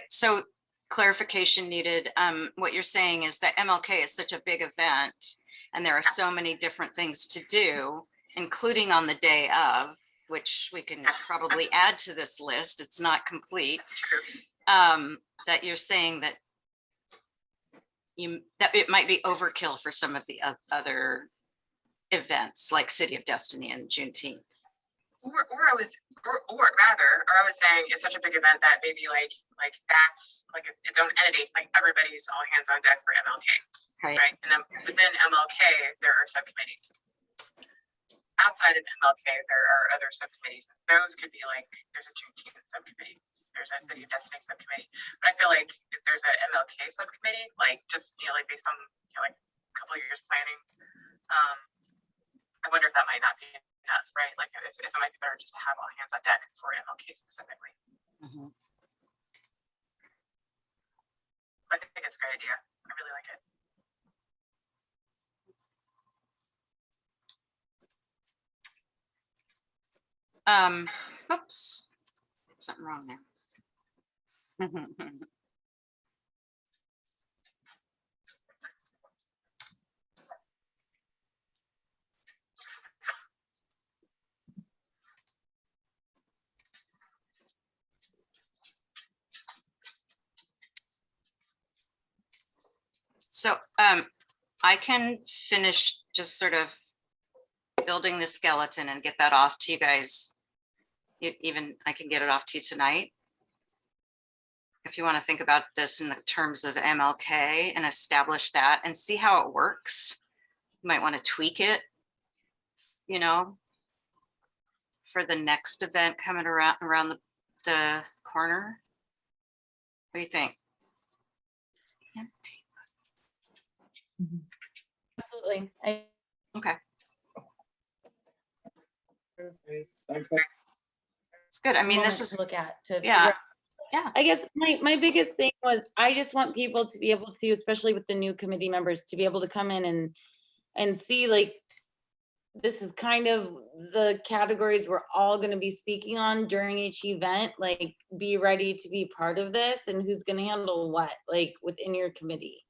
so clarification needed. What you're saying is that MLK is such a big event, and there are so many different things to do, including on the day of, which we can probably add to this list. It's not complete. That's true. That you're saying that it might be overkill for some of the other events like City of Destiny and Juneteenth. Or I was saying it's such a big event that maybe like that's like its own entity, like everybody's all hands on deck for MLK, right? And then within MLK there are subcommittees. Outside of MLK there are other subcommittees. Those could be like, there's a Juneteenth subcommittee, there's a City of Destiny subcommittee. But I feel like if there's a MLK subcommittee, like just, you know, like based on, you know, like a couple of years planning, I wonder if that might not be enough, right? Like if it might be better just to have all hands on deck for MLK specifically. Mm-hmm. I think it's a great idea. I really like it. Oops. something wrong there. So I can finish just sort of building the skeleton and get that off to you guys. Even I can get it off to you tonight. If you want to think about this in the terms of MLK and establish that and see how it works, you might want to tweak it, you know, for the next event coming around the corner. What do you think? It's empty. Absolutely. Okay, Sounds good. it's good. I mean, moment this to is, look at to figure yeah, out. yeah. I guess my biggest thing was I just want people to be able to, especially with the new committee members, to be able to come in and see like this is kind of the categories we're all going to be speaking on during each event. Like, be ready to be part of this and who's going to handle what, like within your committee.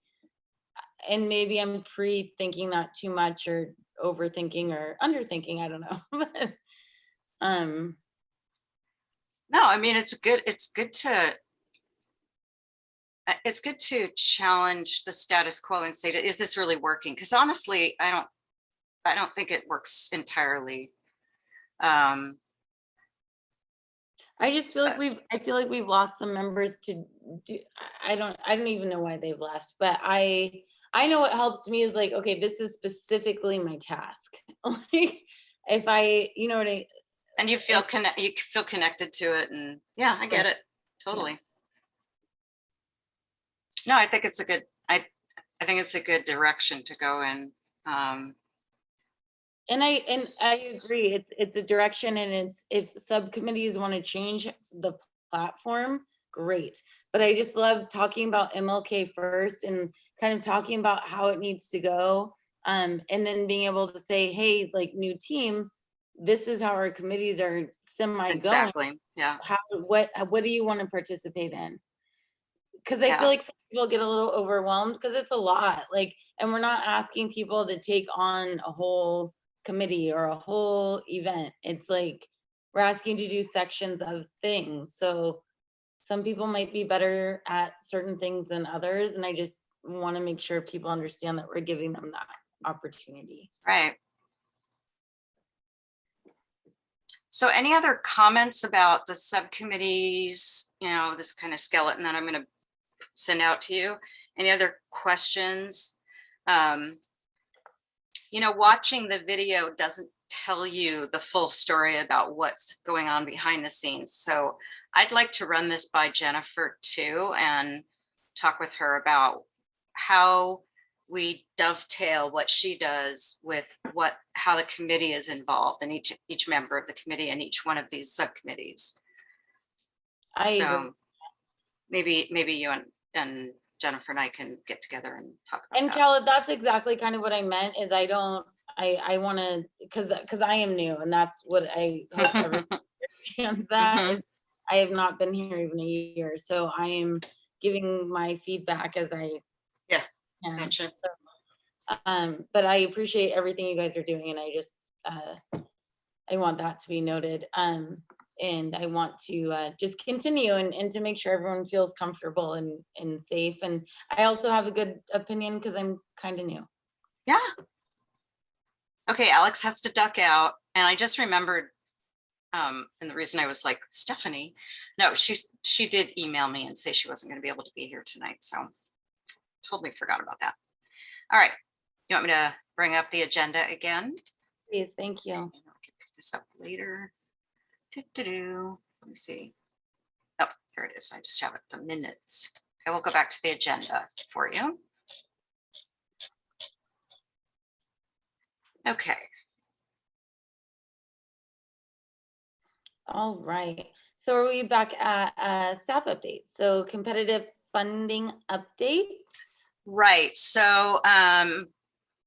And maybe I'm pre-thinking that too much or overthinking or underthinking. I don't know. No, I mean, it's good to challenge the status quo and say, is this really working? Because honestly, I don't think it works entirely. I just feel like I feel like we've lost some members to do. I don't even know why they've left, but I know what helps me is like, okay, this is specifically my task. Like, if I, you know what And you feel connected to it, and yeah, I get it totally. No, I think it's a good. I think it's a good direction to go in. And I agree. It's a direction, and it's if subcommittees want to change the platform, great. But I just love talking about MLK first and kind of talking about how it needs to go, and then being able to say, hey, like new team, this is how our committees are semi-going. Exactly. Yeah. What do you want to participate in? Because I feel like some people get a little overwhelmed because it's a lot. Like, and we're not asking people to take on a whole committee or a whole event. It's like we're asking to do sections of things. So some people might be better at certain things than others, and I just want to make sure people understand that we're giving them that opportunity. Right. So any other comments about the subcommittees, you know, this kind of skeleton that I'm going to send out to you? Any other questions? You know, watching the video doesn't tell you the full story about what's going on behind the scenes. So I'd like to run this by Jennifer too and talk with her about how we dovetail what she does with how the committee is involved, and each member of the committee and each one of these subcommittees. I agree. Maybe you and Jennifer and I can get together and talk about and that. Kala, that's exactly kind of what I meant is I want to, because I am new, and that's what I hope everyone understands that is I have not been here even a year. So I am giving my feedback as I can. Gotcha. But I appreciate everything you guys are doing, and I just I want that to be noted. And I want to just continue and to make sure everyone feels comfortable and safe. And I also have a good opinion because I'm kind of new. Yeah. Okay, Alex has to duck out. And I just remembered, and the reason I was like, Stephanie, no, she did email me and say she wasn't going to be able to be here tonight. So totally forgot about that. All right. You want me to bring up the agenda again? Please, thank you. I'll pick this up later. Let me see. Oh, there it is. I just have it, the minutes. I will go back to the agenda for you. Okay. All right. So are we back at staff updates? So competitive funding updates. Right. So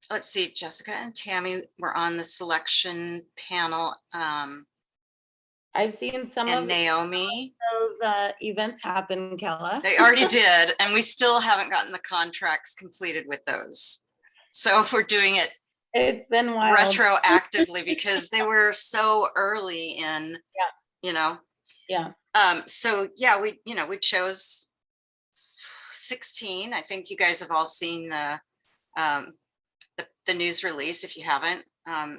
let's see, Jessica and Tammy were on the selection panel. I've seen some and of Naomi. those events happen, Kella. They already did, and we still haven't gotten the contracts completed with those. So we're doing it It's been wild. retroactively because they were so early in, you know. Yeah. So yeah, we chose 16. I think you guys have all seen the news release. If you haven't,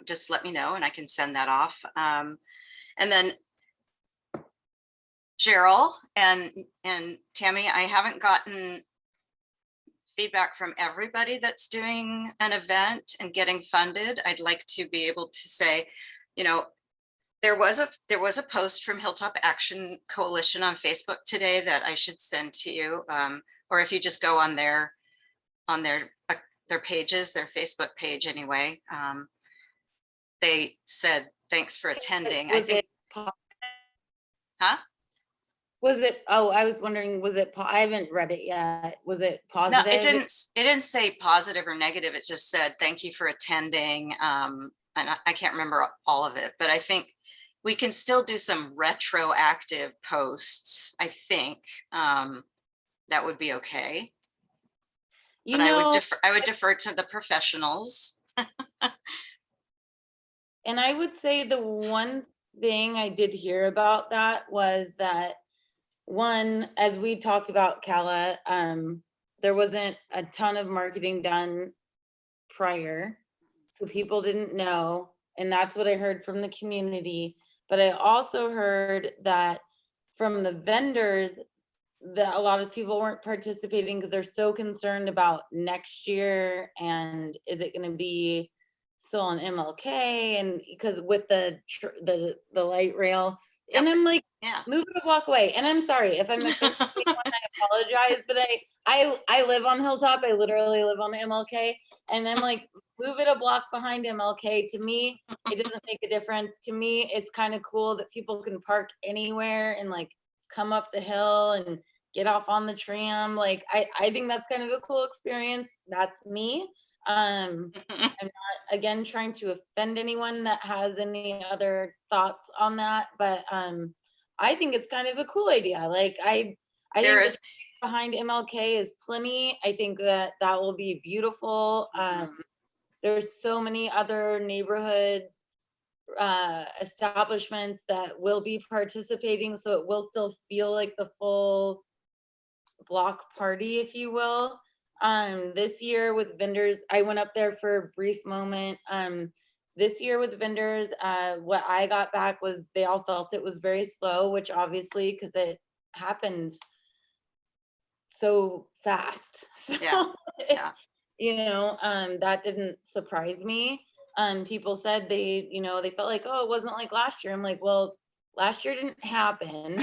just let me know and I can send that off. And then Gerald and Tammy, I haven't gotten feedback from everybody that's doing an event and getting funded. I'd like to be able to say, there was a post from Hilltop Action Coalition on Facebook today that I should send to you, or if you just go on their pages, their Facebook page anyway. They said thanks for attending. I think. Huh? Was it? Oh, I was wondering. Was it? I haven't read it yet. Was it positive? No, it didn't say positive or negative. It just said thank you for attending. And I can't remember all of it, but I think we can still do some retroactive posts. I think that would be okay. But I would defer to the professionals. And I would say the one thing I did hear about that was that, one, as we talked about, Kala, there wasn't a ton of marketing done prior, so people didn't know, and that's what I heard from the community. But I also heard that from the vendors that a lot of people weren't participating because they're so concerned about next year and is it going to be still on MLK, and because with the light rail. Yep. And I'm like, Yeah. move it a block away. And I'm sorry if I'm offending anyone, I apologize, but I live on Hilltop. I literally live on MLK, and I'm like, move it a block behind MLK. To me, it doesn't make a difference. To me, it's kind of cool that people can park anywhere and like come up the hill and get off on the tram. Like I think that's kind of a cool experience. That's me. I'm not, again, trying to offend anyone that has any other thoughts on that, but I think it's kind of a cool idea. Like I think the space behind MLK is plenty. I think that will be beautiful. There's so many other neighborhood establishments that will be participating, so it will still feel like the full block party, if you will. This year with vendors, I went up there for a brief moment. This year with vendors, what I got back was they all felt it was very slow, which obviously, because it happens so fast. So, yeah. that didn't surprise me. People said they felt like, oh, it wasn't like last year. I'm like, well, last year didn't happen.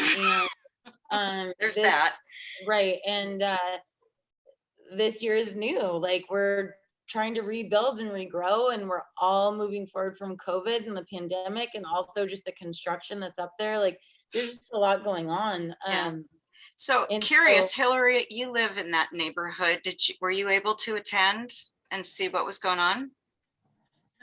And there's that. Right. And this year is new. Like we're trying to rebuild and regrow, and we're all moving forward from COVID and the pandemic, and also just the construction that's up there. Like there's just a lot going on. So curious, Hillary, you live in that neighborhood. Were you able to attend and see what was going on?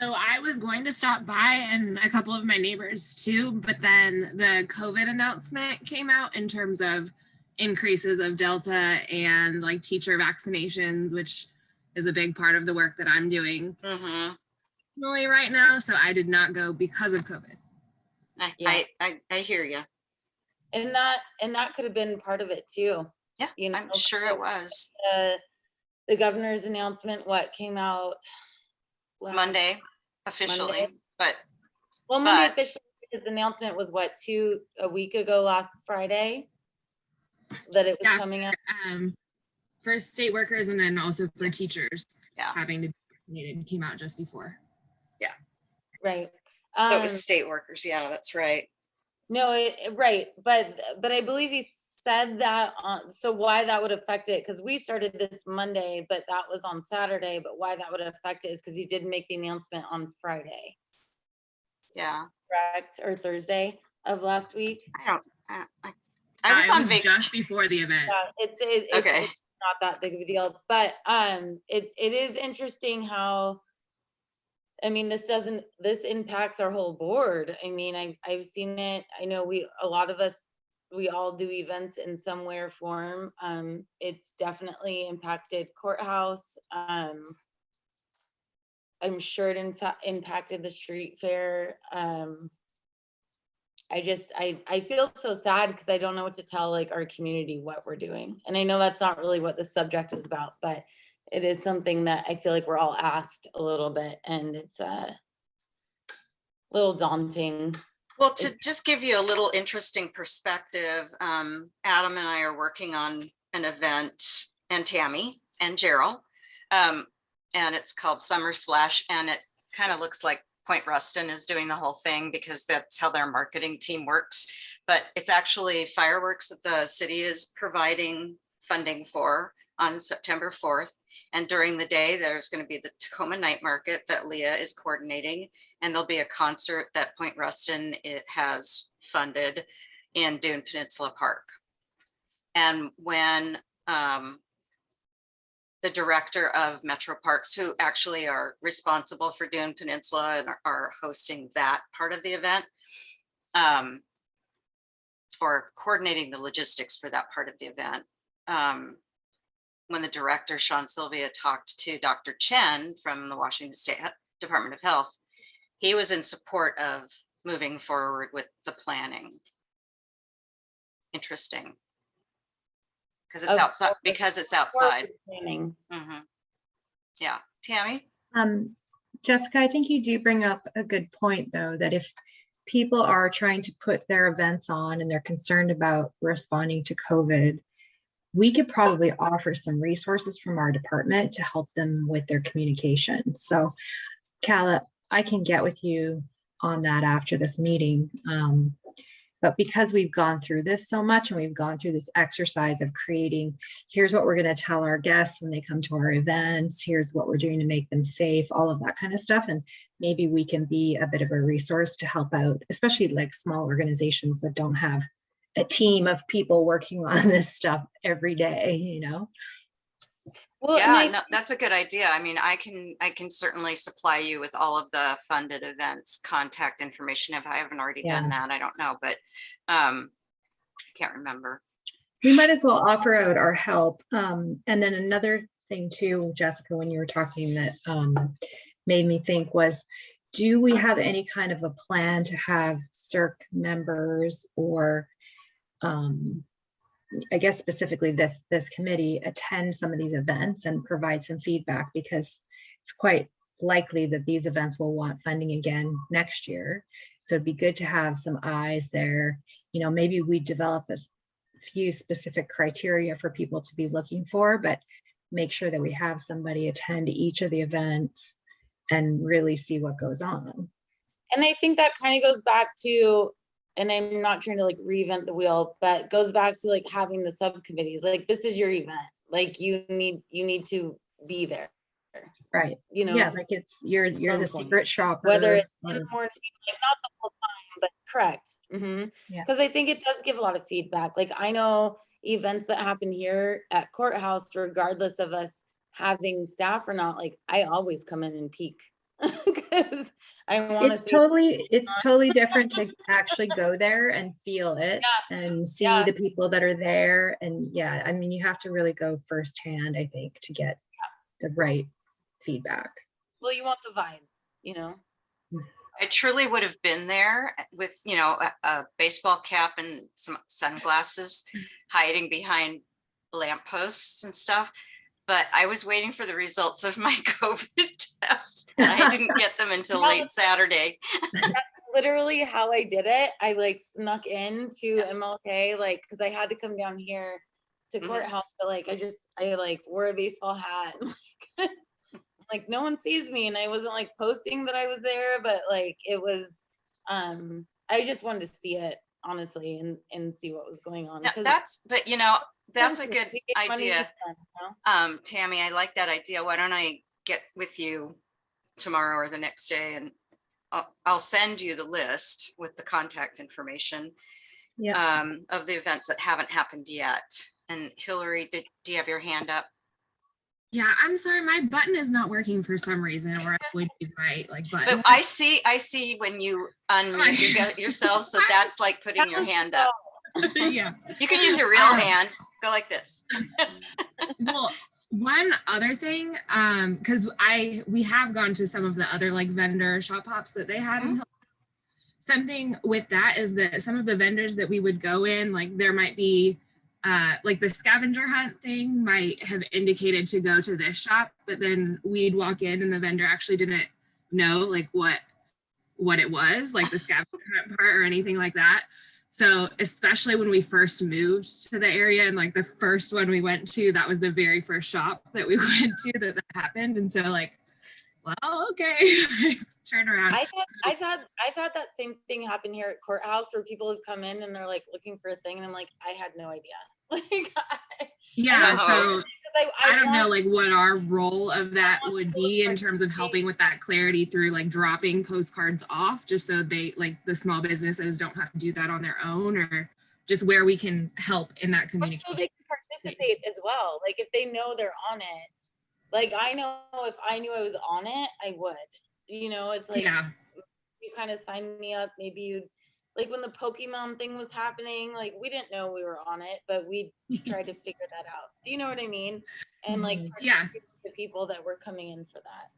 So I was going to stop by, and a couple of my neighbors too, but then the COVID announcement came out in terms of increases of Delta and like teacher vaccinations, which is a big part of the work that I'm doing right now. So I did not go because of COVID. I hear you. And that could have been part of it too. Yeah, I'm sure it was. The governor's announcement, what came out Monday officially, Monday. but Monday officially, his announcement was what, a week ago, last Friday, that it was coming out. For state workers and then also for teachers having to be vaccinated came out just before. Yeah. Right. So it was state workers. Yeah, that's right. No, right. But I believe he said that so why that would affect it, because we started this Monday, but that was on Saturday, but why that would affect it is because he did make the announcement on Friday. Yeah. Correct, or Thursday of last week. I was on vacation just before the event. Yeah, it's okay. It's not that big of a deal, but it is interesting how I mean, this impacts our whole board. I mean, I've seen it. I know a lot of us, we all do events in some way or form. It's definitely impacted courthouse. I'm sure it impacted the street fair. I feel so sad because I don't know what to tell like our community what we're doing. And I know that's not really what the subject is about, but it is something that I feel like we're all asked a little bit, and it's a little daunting. Well, to just give you a little interesting perspective, Adam and I are working on an event, and Tammy and Gerald, and it's called Summer Splash, and it kind of looks like Point Ruston is doing the whole thing because that's how their marketing team works. But it's actually fireworks that the city is providing funding for on September 4th. And during the day, there's going to be the Tacoma Night Market that Leah is coordinating. And there'll be a concert that Point Ruston has funded in Dune Peninsula Park. And when the director of Metro Parks, who actually are responsible for Dune Peninsula and are hosting that part of the event, or coordinating the logistics for that part of the event. When the director, Sean Sylvia, talked to Dr. Chen from the Washington State Department of Health, he was in support of moving forward with the planning. Interesting. Because it's outside. Because it's outside. Planning. Yeah, Tammy. Jessica, I think you do bring up a good point, though, that if people are trying to put their events on and they're concerned about responding to COVID, we could probably offer some resources from our department to help them with their communication. So, Calla, I can get with you on that after this meeting. But because we've gone through this so much and we've gone through this exercise of creating, here's what we're going to tell our guests when they come to our events, here's what we're doing to make them safe, all of that kind of stuff. And maybe we can be a bit of a resource to help out, especially like small organizations that don't have a team of people working on this stuff every day, you know? Well, yeah, no, that's a good idea. I mean, I can certainly supply you with all of the funded events contact information if I haven't already done that. I don't know, but I can't remember. We might as well offer out our help. And then another thing too, Jessica, when you were talking that made me think was, do we have any kind of a plan to have CERC members or I guess specifically this committee attend some of these events and provide some feedback, because it's quite likely that these events will want funding again next year. So it'd be good to have some eyes there. You know, maybe we develop a few specific criteria for people to be looking for, but make sure that we have somebody attend each of the events and really see what goes on. And I think that kind of goes back to, and I'm not trying to like reinvent the wheel, but goes back to like having the subcommittees. Like, this is your event. Like, you need to be there. Right. You know, yeah, like you're the secret shopper. Whether it's in the morning, like not the whole time, but correct. Yeah. Because I think it does give a lot of feedback. Like, I know events that happen here at courthouse, regardless of us having staff or not, like I always come in and peek. Because I want to see. It's totally different to actually go there and feel it and see the people that are there. And yeah, I mean, you have to really go firsthand, I think, to get the right feedback. Well, you want the vibe, you know. I truly would have been there with, you know, a baseball cap and some sunglasses, hiding behind lampposts and stuff. But I was waiting for the results of my COVID test, and I didn't get them until late Saturday. That's literally how I did it. I like snuck into MLK, like, because I had to come down here to courthouse, but like I like wore a baseball hat. Like no one sees me, and I wasn't like posting that I was there, but like it was. I just wanted to see it honestly and see what was going on. But you know. That's a good idea. Tammy, I like that idea. Why don't I get with you tomorrow or the next day, and I'll send you the list with the contact information of the events that haven't happened yet. And Hillary, do you have your hand up? Yeah, I'm sorry, my button is not working for some reason, or I would use my like button. But I see when you unmute yourself, so that's like putting your hand up. Yeah. You can use your real hand, go like this. Well, one other thing, because we have gone to some of the other like vendor shop hops that they had in something with that is that some of the vendors that we would go in, like there might be like the scavenger hunt thing might have indicated to go to this shop, but then we'd walk in and the vendor actually didn't know like what it was, like the scavenger hunt part or anything like that. So especially when we first moved to the area and like the first one we went to, that was the very first shop that we went to that happened. And so like, well, okay, turn around. I thought that same thing happened here at courthouse where people have come in and they're like looking for a thing and I'm like, I had no idea. Like, Yeah, so I don't know want- like what our role of that would be in terms of helping with that clarity through like dropping postcards off, just so they like the small businesses don't have to do that on their own, or just where we can help in that So communication. they can participate as well. Like if they know they're on it, like I know if I knew I was on it, I would. You know, it's like Yeah, you kind of signed me up. Maybe you'd like when the Pokemon thing was happening, like we didn't know we were on it, but we tried to figure that out. Do you know what I mean? And like yeah, the people that were coming in for that.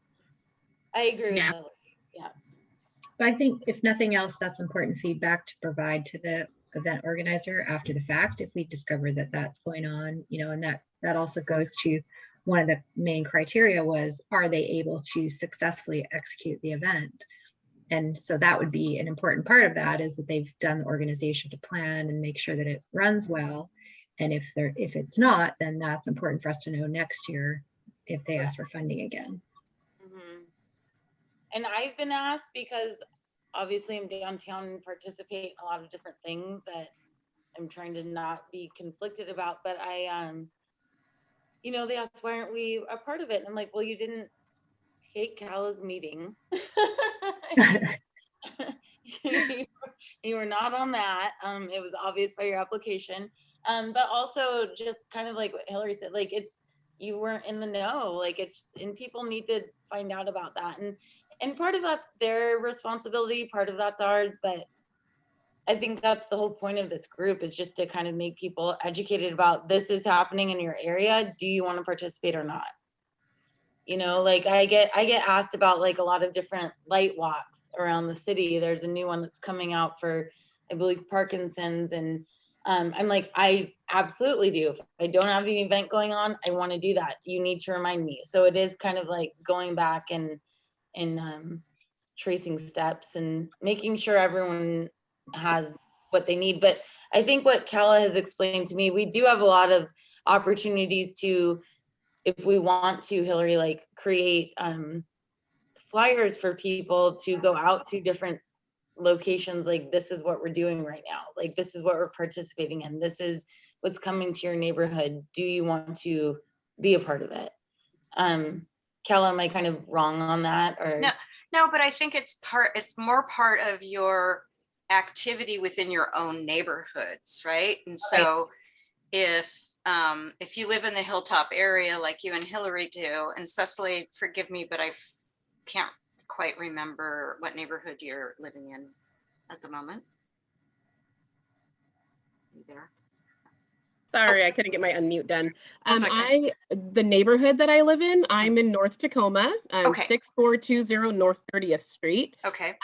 I agree with Yeah. Hillary. Yeah. But I think if nothing else, that's important feedback to provide to the event organizer after the fact, if we discover that that's going on, you know, and that also goes to one of the main criteria was, are they able to successfully execute the event? And so that would be an important part of that, is that they've done the organization to plan and make sure that it runs well. And if it's not, then that's important for us to know next year if they ask for funding again. Mhm. And I've been asked because obviously I'm downtown and participate in a lot of different things that I'm trying to not be conflicted about, but you know, they asked, why aren't we a part of it? And I'm like, well, you didn't take Cala's meeting. You were not on that. It was obvious by your application. But also just kind of like what Hillary said, like you weren't in the know, like and people need to find out about that. And part of that's their responsibility, part of that's ours, but I think that's the whole point of this group, is just to kind of make people educated about this is happening in your area. Do you want to participate or not? You know, like I get asked about like a lot of different light walks around the city. There's a new one that's coming out for, I believe, Parkinson's. And I'm like, I absolutely do. If I don't have an event going on, I want to do that. You need to remind me. So it is kind of like going back and tracing steps and making sure everyone has what they need. But I think what Kala has explained to me, we do have a lot of opportunities to, if we want to, Hillary, like create flyers for people to go out to different locations. Like, this is what we're doing right now. Like, this is what we're participating in. This is what's coming to your neighborhood. Do you want to be a part of it? Kala, am I kind of wrong on that? Or No, but I think it's more part of your activity within your own neighborhoods, right? And so if you live in the Hilltop area like you and Hillary do, and Cecily, forgive me, but I can't quite remember what neighborhood you're living in at the moment. You there? Sorry, I couldn't get my unmute done. That's okay. The neighborhood that I live in, I'm in North Tacoma, Okay. 6420 North 30th Street. Okay.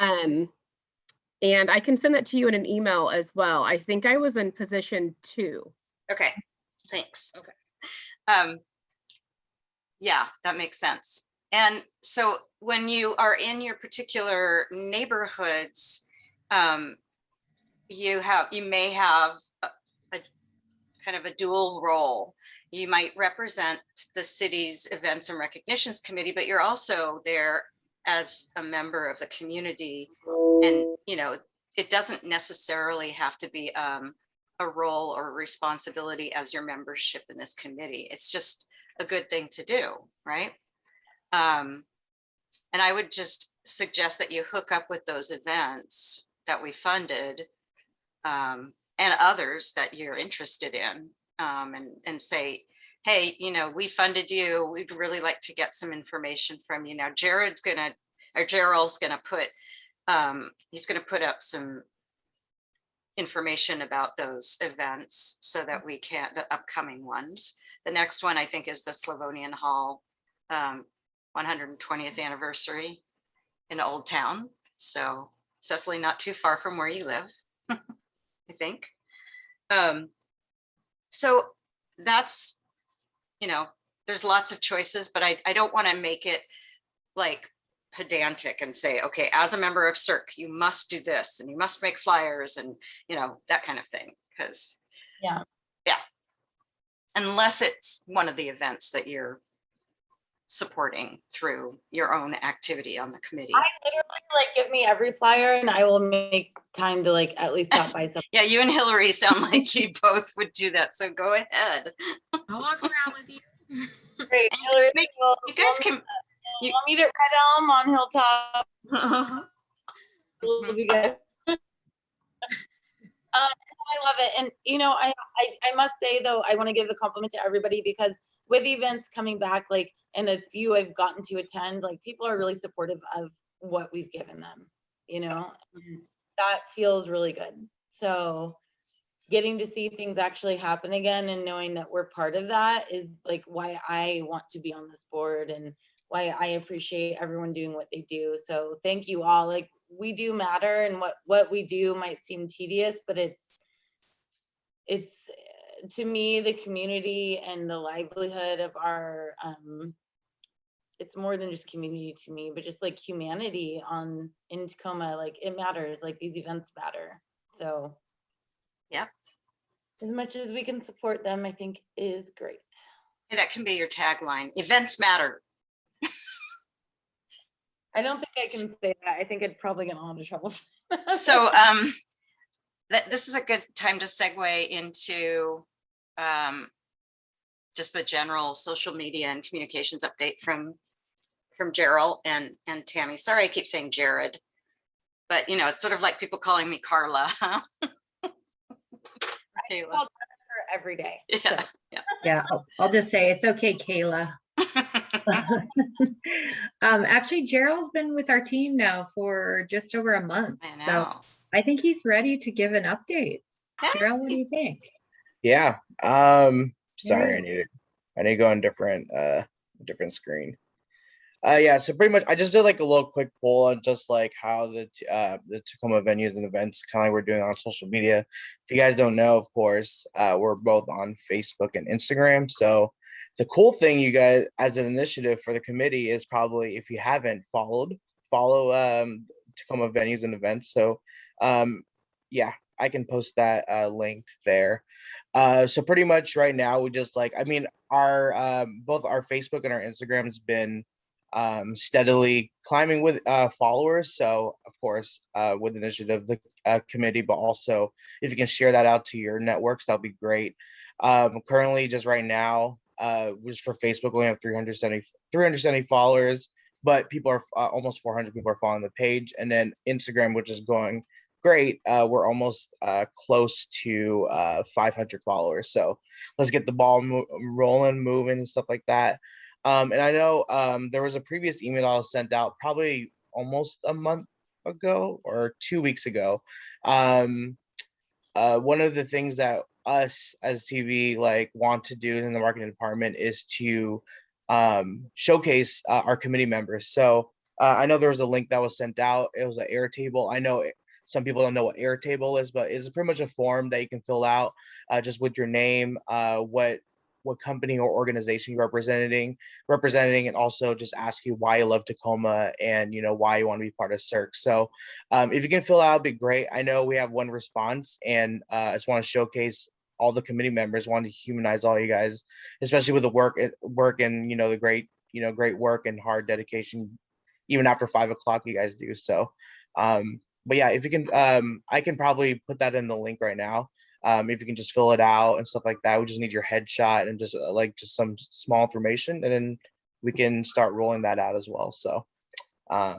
And I can send that to you in an email as well. I think I was in position 2. Okay. Thanks. Okay. Yeah, that makes sense. And so when you are in your particular neighborhoods, you may have a kind of a dual role. You might represent the city's events and recognitions committee, but you're also there as a member of the community. And, you know, it doesn't necessarily have to be a role or responsibility as your membership in this committee. It's just a good thing to do, right? And I would just suggest that you hook up with those events that we funded and others that you're interested in, and say, hey, you know, we funded you. We'd really like to get some information from you. Now, Gerald's gonna put, he's gonna put up some information about those events so that we can, the upcoming ones. The next one, I think, is the Slavonian Hall 120th anniversary in Old Town. So Cecily, not too far from where you live, I think. So that's, you know, there's lots of choices, but I don't want to make it like pedantic and say, okay, as a member of CERC, you must do this and you must make flyers and, you know, that kind of thing. Because Yeah. Unless it's one of the events that you're supporting through your own activity on the committee. I literally like give me every flyer and I will make time to like at least stop by some. Yeah, you and Hillary sound like you both would do that. So go ahead. I'll walk around with you. Great. And Hillary, you guys can. you want me to Red Elm on Hilltop? Will be good. I love it. And, you know, I must say, though, I want to give a compliment to everybody because with events coming back, like, and the few I've gotten to attend, like, people are really supportive of what we've given them, you know, and that feels really good. So getting to see things actually happen again and knowing that we're part of that is like why I want to be on this board and why I appreciate everyone doing what they do. So thank you all. Like, we do matter, and what we do might seem tedious, but it's to me the community and the livelihood of our it's more than just community to me, but just like humanity in Tacoma. Like, it matters. Like, these events matter. So yeah, as much as we can support them, I think is great. That can be your tagline. Events matter. I don't think I can say that. I think I'd probably get in a lot of trouble. So this is a good time to segue into just the general social media and communications update from Gerald and Tammy. Sorry, I keep saying Jared, but you know, it's sort of like people calling me Carla. I call her every day. Yeah, so. Yeah, I'll just say it's okay, Kayla. Actually, Gerald's been with our team now for just over a month. I So know. I think he's ready to give an update. Yeah. Gerald, what do you think? Yeah. Sorry, I Yes. need to go on different screen. Yeah, so pretty much I just did like a little quick poll on just like how the Tacoma venues and events kind of like we're doing on social media. If you guys don't know, of course, we're both on Facebook and Instagram. So the cool thing, you guys, as an initiative for the committee is probably, if you haven't follow Tacoma venues and events. So yeah, I can post that link there. So pretty much right now we just like, I mean, our both our Facebook and our Instagram has been steadily climbing with followers. So of course, with the initiative, the committee, but also if you can share that out to your networks, that'll be great. Currently, just right now, just for Facebook, we have 370 followers, but people are almost 400 people are following the page. And then Instagram, which is going great. We're almost close to 500 followers. So let's get the ball rolling, moving, and stuff like that. And I know there was a previous email I was sent out probably almost a month ago or 2 weeks ago. One of the things that us as TV like want to do in the marketing department is to showcase our committee members. So I know there was a link that was sent out. It was an Airtable. I know some people don't know what Airtable is, but it's pretty much a form that you can fill out just with your name, what company or organization you're representing, and also just ask you why you love Tacoma and why you want to be part of CERC. So if you can fill out, it'd be great. I know we have one response, and I just want to showcase all the committee members, want to humanize all you guys, especially with the work and the great work and hard dedication, even after 5 o'clock you guys do. So but yeah, if you can, I can probably put that in the link right now. If you can just fill it out and stuff like that. We just need your headshot and just some small information, and then we can start rolling that out as well. So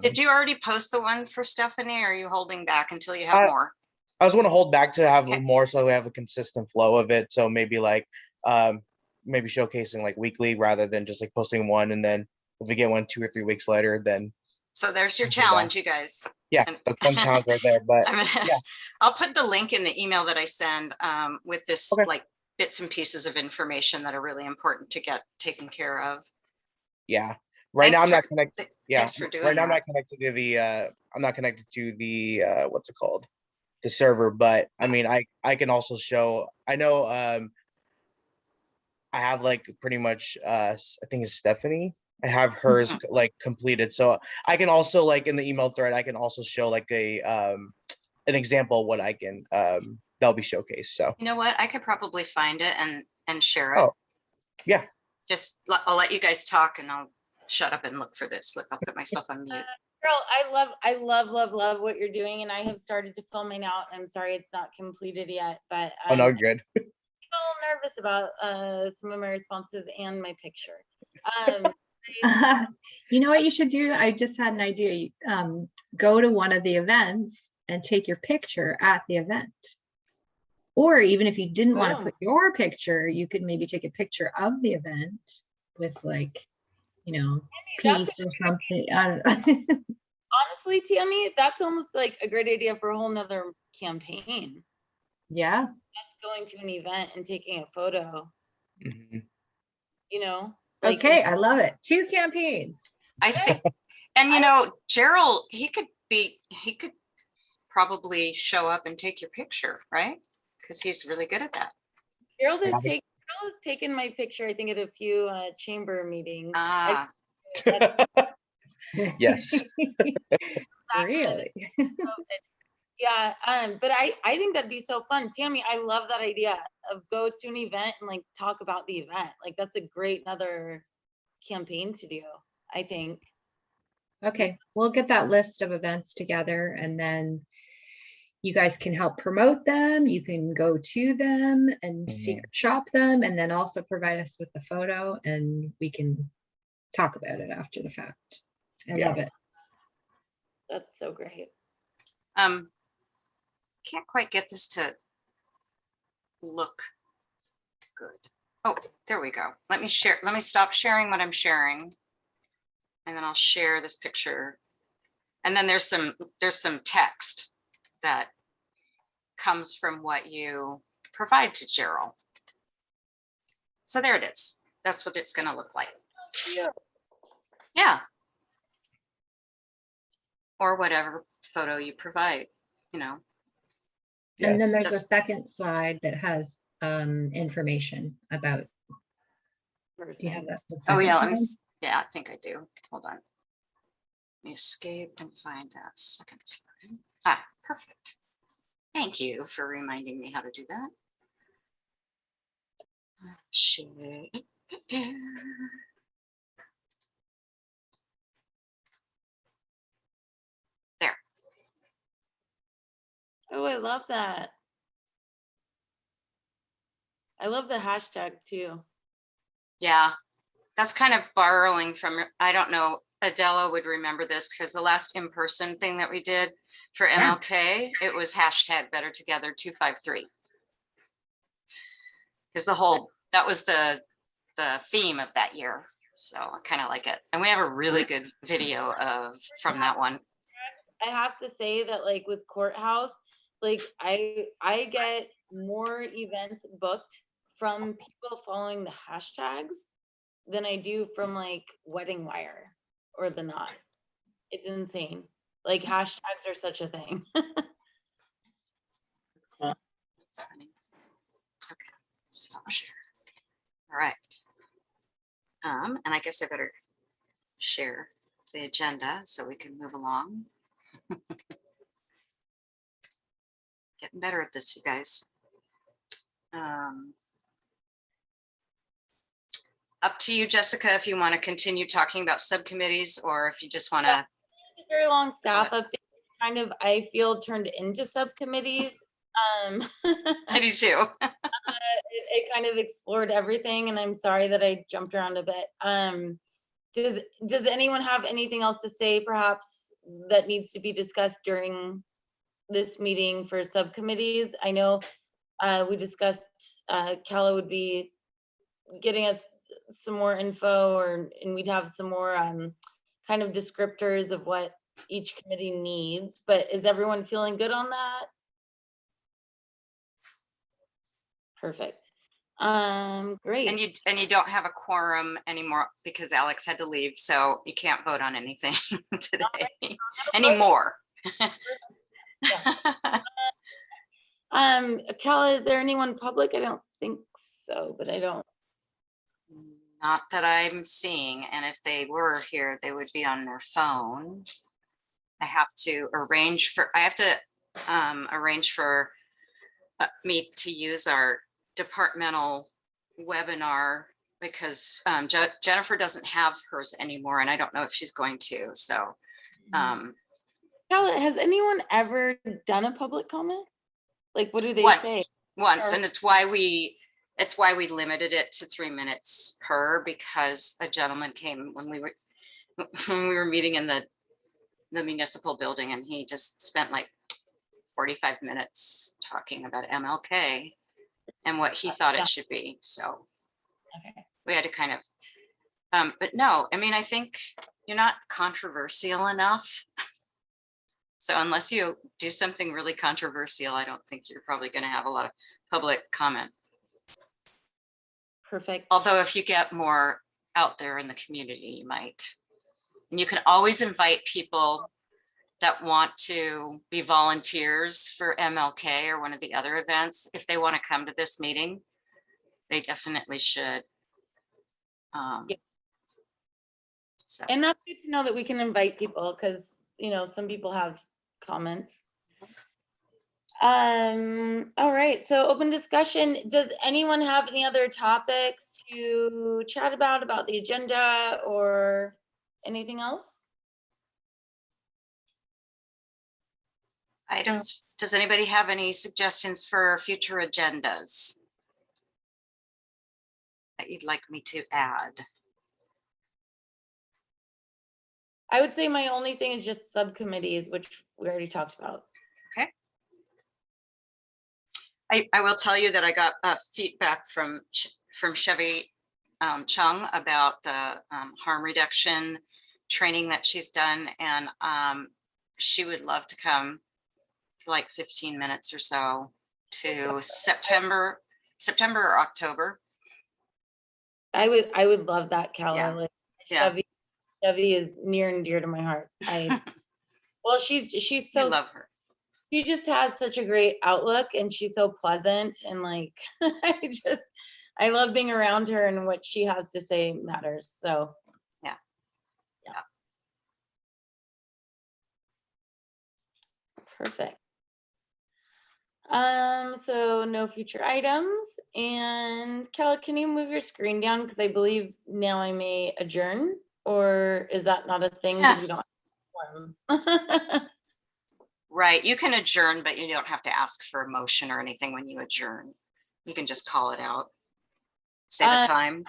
did you already post the one for Stephanie, or are you holding back until you have more? I was going to hold back to have Okay. more so we have a consistent flow of it. So maybe like maybe showcasing like weekly rather than just like posting one, and then if we get one 2 or 3 weeks later, then So there's your I'll do that. challenge, you guys. yeah, And- that's one challenge right there. But I'm gonna, yeah. I'll put the link in the email that I send with this Okay. like bits and pieces of information that are really important to get taken care of. Yeah. Right now Thanks I'm not for- connected. Yeah. Thanks for doing Right now I'm that. not connected to the I'm not connected to the what's it called? The server, but I mean I can also show I know I have like pretty much I think it's Stephanie. I have hers like completed. So I can also like in the email thread, I can also show like a an example of what I can that'll be showcased. So You know what? I could probably find it and share it. Oh, yeah. Just I'll let you guys talk and I'll shut up and look for this. Look, I'll put myself on mute. Girl, love what you're doing, and I have started to film mine out. I'm sorry it's not completed yet, but Oh no, I'm good. a little nervous about some of my responses and my picture. You know what you should do? I just had an idea. Go to one of the events and take your picture at the event. Or even if you didn't want to Oh. put your picture, you could maybe take a picture of the event with like, you know, That's peace or something. I don't know. honestly, Tammy, that's almost like a great idea for a whole nother campaign. Yeah. Just going to an event and taking a photo, Mhm. you know? Like, Okay, I love it. 2 campaigns. I see. And you know, Gerald, he could probably show up and take your picture, right? Because he's really good at that. Gerald has taken my picture, I think, at a few chamber meetings. Ah, Yes. Really? Yeah, but I think that'd be so fun. Tammy, I love that idea of go to an event and like talk about the event. Like that's a great another campaign to do, I think. Okay, we'll get that list of events together and then you guys can help promote them. You can go to them and secret shop them and then also provide us with the photo and we can talk about it after the fact. I love it. That's so great. can't quite get this to look good. Oh, there we go. Let me stop sharing what I'm sharing. And then I'll share this picture. And then there's some text that comes from what you provide to Gerald. So there it is. That's what it's going to look like. Yeah. Or whatever photo you provide, you know. And then there's a Just- second slide that has information about. Do you have that? the Oh yeah, second slide? yeah, I think I do. Hold on. Let me escape and find that second slide. Ah, perfect. Thank you for reminding me how to do that. Share. There. Oh, I love that. I love the hashtag too. Yeah, that's kind of borrowing from, I don't know, Adela would remember this because the last in-person thing that we did for MLK, it was hashtag Better Together 253. Because that was the theme of that year. So I kind of like it. And we have a really good video from that one. I have to say that like with Courthouse, like I get more events booked from people following the hashtags than I do from like Wedding Wire or The Knot. It's insane. Like hashtags are such a thing. That's funny. Okay, stop sharing. All right. And I guess I better share the agenda so we can move along. Getting better at this, you guys. Up to you, Jessica, if you want to continue talking about subcommittees or if you just want to. A very long staff update. Kind of, I feel turned into subcommittees. I do too. It kind of explored everything, and I'm sorry that I jumped around a bit. Does anyone have anything else to say, perhaps that needs to be discussed during this meeting for subcommittees? I know we discussed Calla would be getting us some more info, and we'd have some more kind of descriptors of what each committee needs. But is everyone feeling good on that? Perfect. Great. And you don't have a quorum anymore because Alex had to leave, so you can't vote on anything today anymore. Kala, is there anyone public? I don't think so, but I don't. Not that I'm seeing, and if they were here, they would be on their phone. I have to arrange for me to use our departmental webinar because Jennifer doesn't have hers anymore, and I don't know if she's going to. So, Kala, has anyone ever done a public comment? Like, what do they say? Once, Or- and it's why we limited it to 3 minutes per, because a gentleman came when we were meeting in the municipal building, and he just spent like 45 minutes talking about MLK and what he thought it should be. So Okay. we had to kind of, but no, I mean, I think you're not controversial enough. So unless you do something really controversial, I don't think you're probably going to have a lot of public comment. Perfect. Although if you get more out there in the community, you might. And you can always invite people that want to be volunteers for MLK or one of the other events. If they want to come to this meeting, they definitely should. Yeah. So. And that's good to know that we can invite people, because some people have comments. All right, so open discussion. Does anyone have any other topics to chat about the agenda or anything else? Items. Does anybody have any suggestions for future agendas that you'd like me to add? I would say my only thing is just subcommittees, which we already talked about. Okay. I will tell you that I got feedback from Chevy Chung about the harm reduction training that she's done, and she would love to come for like 15 minutes or so to September or October. I would love that, Kala. Yeah. Like, Yeah. Chevy is near and dear to my heart. Well, she's so, I love her. she just has such a great outlook, and she's so pleasant, and like I love being around her, and what she has to say matters. So yeah. Perfect. So no future items. And Kala, can you move your screen down? Because I believe now I may adjourn, or is that not a thing because we don't have a quorum? Right, you can adjourn, but you don't have to ask for a motion or anything when you adjourn. You can just call it out. Say the time.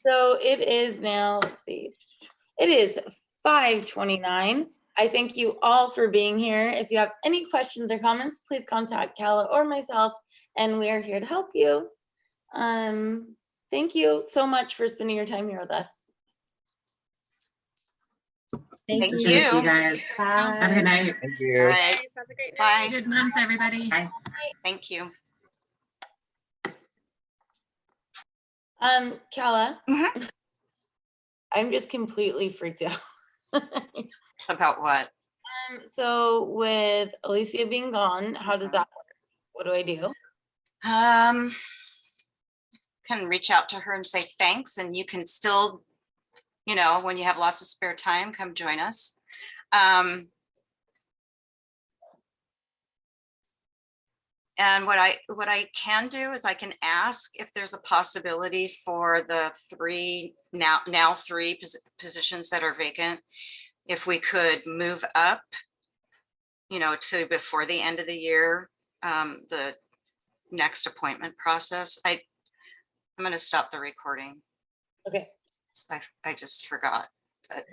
So it is now, let's see, it is 5:29. I thank you all for being here. If you have any questions or comments, please contact Kala or myself, and we are here to help you. Thank you so much for spending your time here with us. Thank you. You guys. Bye. Have a good night. Thank you. All right, Have a great night. bye. Good month, everybody. Bye. Thank you. Kala, Mhm. I'm just completely freaked out. About what? So with Alicia being gone, how does that work? What do I do? Can reach out to her and say thanks, and you can still, when you have lots of spare time, come join us. And what I can do is I can ask if there's a possibility for the three positions that are vacant, if we could move up, to before the end of the year, the next appointment process. I'm going to stop the recording. Okay. I just forgot. But